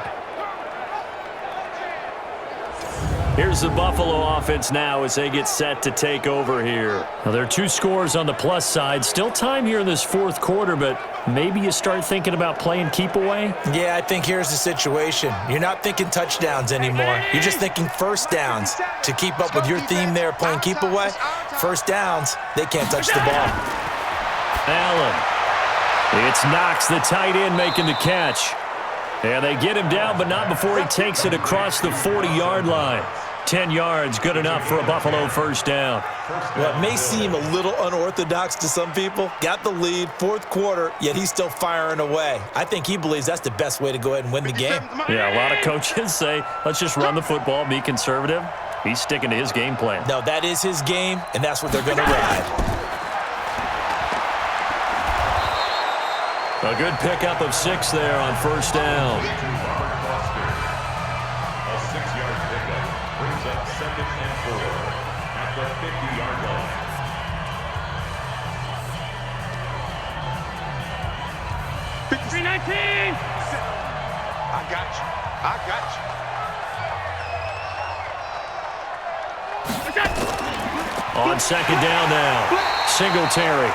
Here's the Buffalo offense now as they get set to take over here. Now, there are 2 scores on the plus side. Still time here in this 4th quarter, but maybe you start thinking about playing keep away? Yeah, I think here's the situation. You're not thinking touchdowns anymore. You're just thinking first downs. To keep up with your theme there, playing keep away, first downs, they can't touch the ball. Allen. It's Knox, the tight end, making the catch. And they get him down, but not before he takes it across the 40-yard line. 10 yards, good enough for a Buffalo first down. Well, it may seem a little unorthodox to some people. Got the lead, 4th quarter, yet he's still firing away. I think he believes that's the best way to go ahead and win the game. Yeah, a lot of coaches say, let's just run the football, be conservative. He's sticking to his game plan. No, that is his game, and that's what they're going to ride. A good pickup of 6 there on first down. A 6-yard pickup brings up 2nd and 4 at the 50-yard line. I got you. I got you. On 2nd down now, Singletary.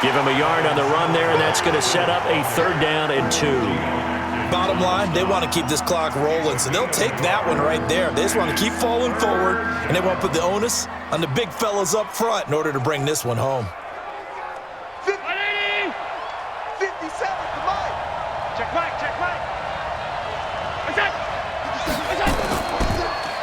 Give him a yard on the run there, and that's going to set up a 3rd down and 2. Bottom line, they want to keep this clock rolling, so they'll take that one right there. They just want to keep falling forward, and they want to put the onus on the big fellas up front in order to bring this one home. 50, 57, come on. Check Mike.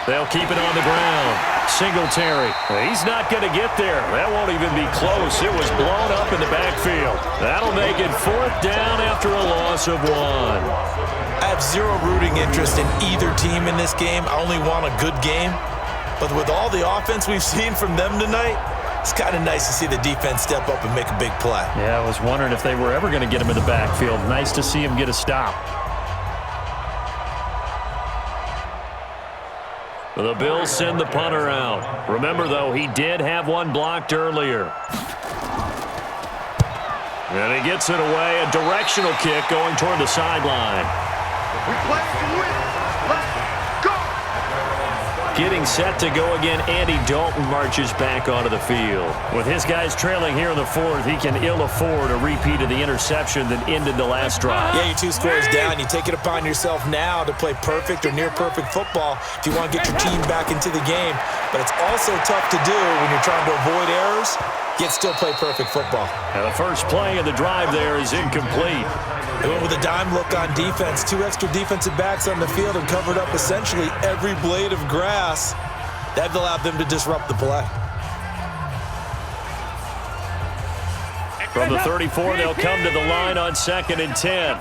They'll keep it on the ground. Singletary. He's not going to get there. That won't even be close. It was blown up in the backfield. That'll make it 4th down after a loss of 1. I have zero rooting interest in either team in this game. I only want a good game. But with all the offense we've seen from them tonight, it's kind of nice to see the defense step up and make a big play. Yeah, I was wondering if they were ever going to get him in the backfield. Nice to see him get a stop. The Bills send the punter out. Remember, though, he did have one blocked earlier. And he gets it away. A directional kick going toward the sideline. We play to win. Let's go. Getting set to go again, Andy Dalton marches back onto the field. With his guys trailing here in the 4th, he can ill afford a repeat of the interception that ended the last drive. Yeah, you're 2 scores down. You take it upon yourself now to play perfect or near-perfect football if you want to get your team back into the game. But it's also tough to do when you're trying to avoid errors, yet still play perfect football. Now the first play of the drive there is incomplete. They went with a dime look on defense. 2 extra defensive backs on the field and covered up essentially every blade of grass. That allowed them to disrupt the play. From the 34, they'll come to the line on 2nd and 10.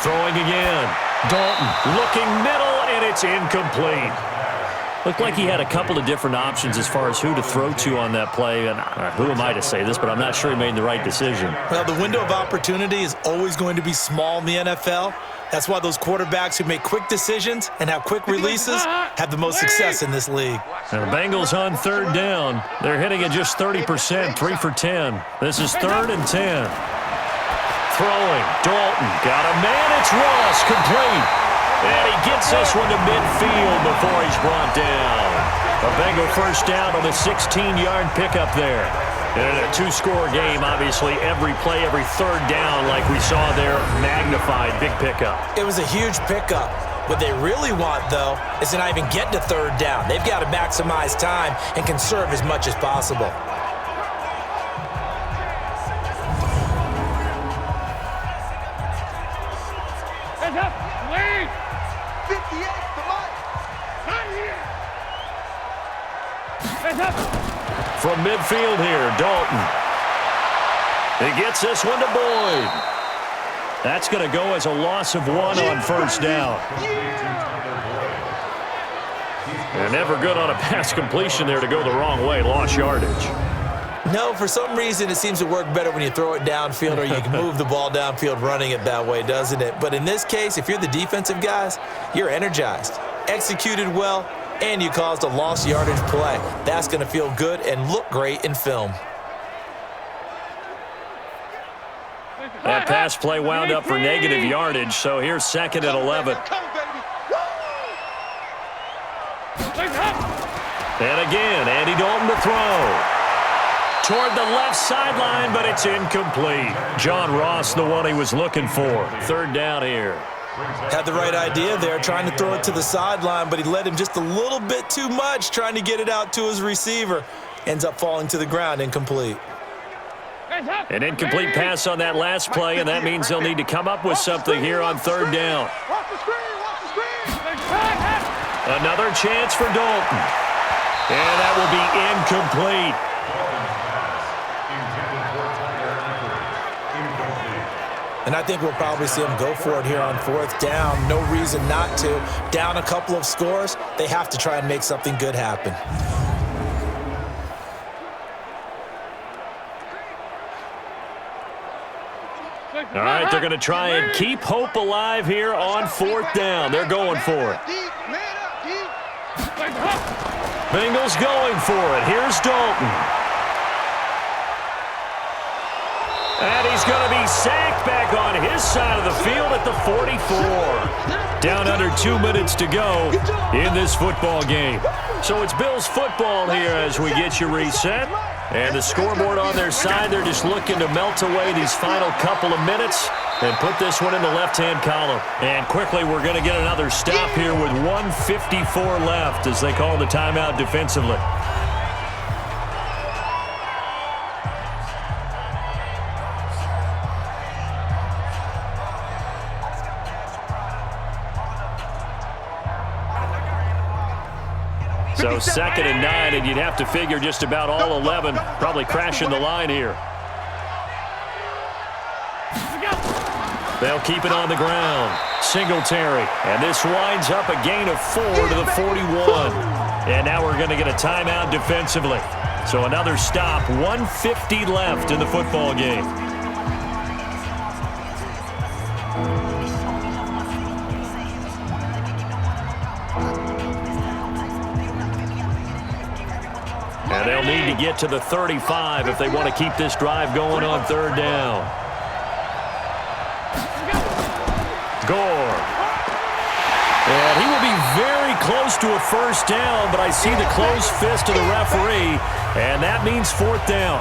Throwing again. Dalton looking middle, and it's incomplete. Looked like he had a couple of different options as far as who to throw to on that play. And who am I to say this, but I'm not sure he made the right decision. Well, the window of opportunity is always going to be small in the NFL. That's why those quarterbacks who make quick decisions and have quick releases have the most success in this league. Now the Bengals on 3rd down. They're hitting at just 30%, 3 for 10. This is 3rd and 10. Throwing, Dalton, got a man, it's Ross, complete. And he gets this one to midfield before he's brought down. A Bengal first down on the 16-yard pickup there. And in a two-score game, obviously, every play, every third down, like we saw there, magnified, big pickup. It was a huge pickup. What they really want, though, is to not even get to third down. They've got to maximize time and conserve as much as possible. Heads up, lead! 58, come on! Not here! Heads up! From midfield here, Dalton. He gets this one to Boyd. That's going to go as a loss of 1 on first down. And never good on a pass completion there to go the wrong way. Lost yardage. No, for some reason it seems to work better when you throw it downfield or you can move the ball downfield running it that way, doesn't it? But in this case, if you're the defensive guys, you're energized, executed well, and you caused a lost yardage play. That's going to feel good and look great in film. That pass play wound up for negative yardage, so here's 2nd and 11. And again, Andy Dalton to throw. Toward the left sideline, but it's incomplete. John Ross, the one he was looking for. Third down here. Had the right idea there, trying to throw it to the sideline, but he led him just a little bit too much, trying to get it out to his receiver. Ends up falling to the ground, incomplete. An incomplete pass on that last play, and that means they'll need to come up with something here on third down. Another chance for Dalton. And that will be incomplete. And I think we'll probably see them go for it here on fourth down. No reason not to. Down a couple of scores, they have to try and make something good happen. All right, they're going to try and keep hope alive here on fourth down. They're going for it. Bengals going for it. Here's Dalton. And he's going to be sacked back on his side of the field at the 44. Down under 2 minutes to go in this football game. So it's Bills football here as we get you reset. And the scoreboard on their side, they're just looking to melt away these final couple of minutes and put this one in the left-hand column. And quickly, we're going to get another stop here with 1:54 left as they call the timeout defensively. So 2nd and 9, and you'd have to figure just about all 11 probably crashing the line here. They'll keep it on the ground. Singletary. And this winds up a gain of 4 to the 41. And now we're going to get a timeout defensively. So another stop. 1:50 left in the football game. And they'll need to get to the 35 if they want to keep this drive going on third down. Gore. And he will be very close to a first down, but I see the closed fist of the referee, and that means fourth down.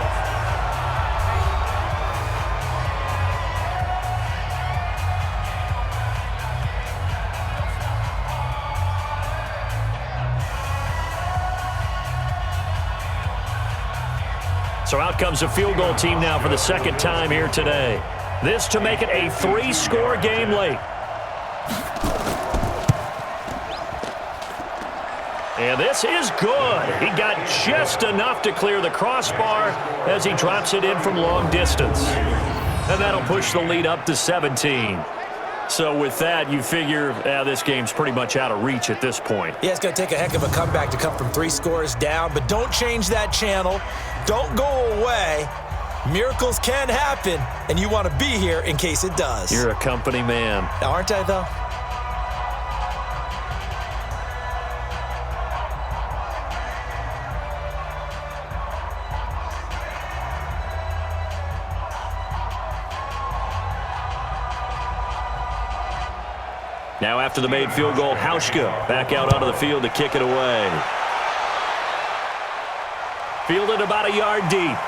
So out comes a field goal team now for the second time here today. This to make it a 3-score game late. And this is good. He got just enough to clear the crossbar as he drops it in from long distance. And that'll push the lead up to 17. So with that, you figure this game's pretty much out of reach at this point. Yeah, it's going to take a heck of a comeback to come from 3 scores down, but don't change that channel. Don't go away. Miracles can happen, and you want to be here in case it does. You're a company man. Aren't I, though? Now after the made field goal, Hauschka back out onto the field to kick it away. fielded about a yard deep.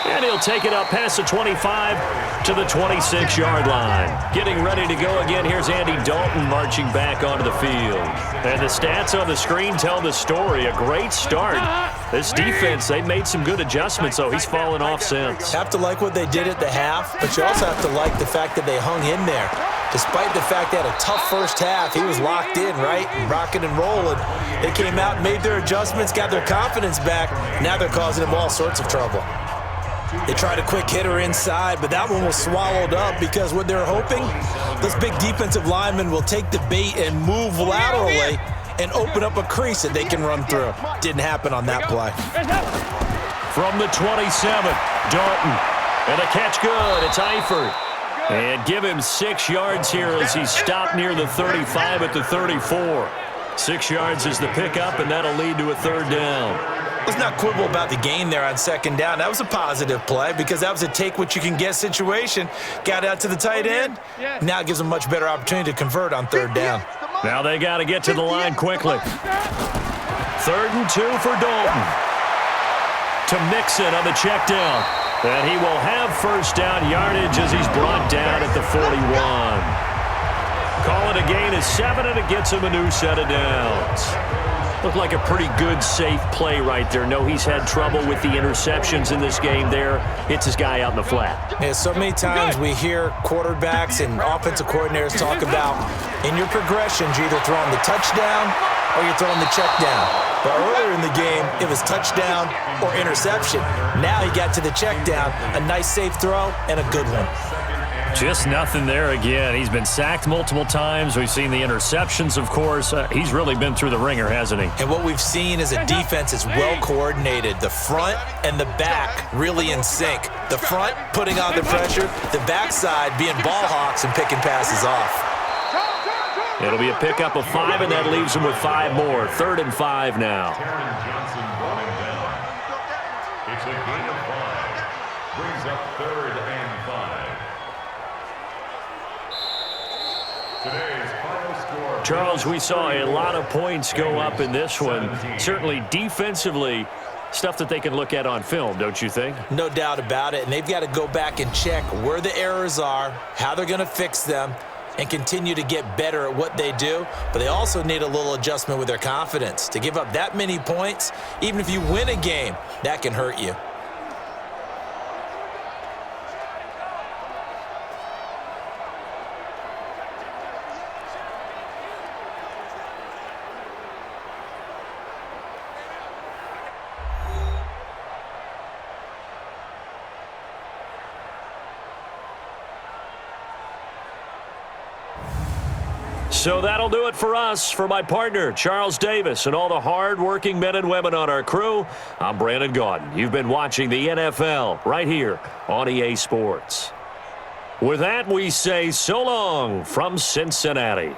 And he'll take it up past the 25 to the 26-yard line. Getting ready to go again. Here's Andy Dalton marching back onto the field. And the stats on the screen tell the story. A great start. This defense, they made some good adjustments, so he's fallen off since. Have to like what they did at the half, but you also have to like the fact that they hung in there. Despite the fact they had a tough first half, he was locked in, right? Rocking and rolling. They came out, made their adjustments, got their confidence back. Now they're causing him all sorts of trouble. They tried a quick hitter inside, but that one was swallowed up because what they're hoping, this big defensive lineman will take the bait and move laterally and open up a crease that they can run through. Didn't happen on that play. From the 27, Dalton. And a catch good. It's Eifert. And give him 6 yards here as he's stopped near the 35 at the 34. 6 yards is the pickup, and that'll lead to a third down. Let's not quibble about the gain there on second down. That was a positive play because that was a take-what-you-can-get situation. Got out to the tight end. Now it gives them a much better opportunity to convert on third down. Now they got to get to the line quickly. 3rd and 2 for Dalton. To Mixon on the check down. And he will have first down yardage as he's brought down at the 41. Call it a gain of 7, and it gets him a new set of downs. Looked like a pretty good, safe play right there. No, he's had trouble with the interceptions in this game there. Hits his guy out in the flat. Yeah, so many times we hear quarterbacks and offensive coordinators talk about in your progressions, you're either throwing the touchdown or you're throwing the check down. But earlier in the game, it was touchdown or interception. Now he got to the check down, a nice safe throw and a good one. Just nothing there again. He's been sacked multiple times. We've seen the interceptions, of course. He's really been through the ringer, hasn't he? And what we've seen is a defense that's well coordinated. The front and the back really in sync. The front putting on the pressure, the backside being ball hawks and picking passes off. It'll be a pickup of 5, and that leaves him with 5 more. 3rd and 5 now. Johnson running down. It's a gain of 5. Brings up 3rd and 5. Today's final score. Charles, we saw a lot of points go up in this one. Certainly defensively, stuff that they can look at on film, don't you think? No doubt about it, and they've got to go back and check where the errors are, how they're going to fix them, and continue to get better at what they do. But they also need a little adjustment with their confidence. To give up that many points, even if you win a game, that can hurt you. So that'll do it for us. For my partner, Charles Davis, and all the hard-working men and women on our crew, I'm Brandon Gaudin. You've been watching the NFL right here on EA Sports. With that, we say so long from Cincinnati.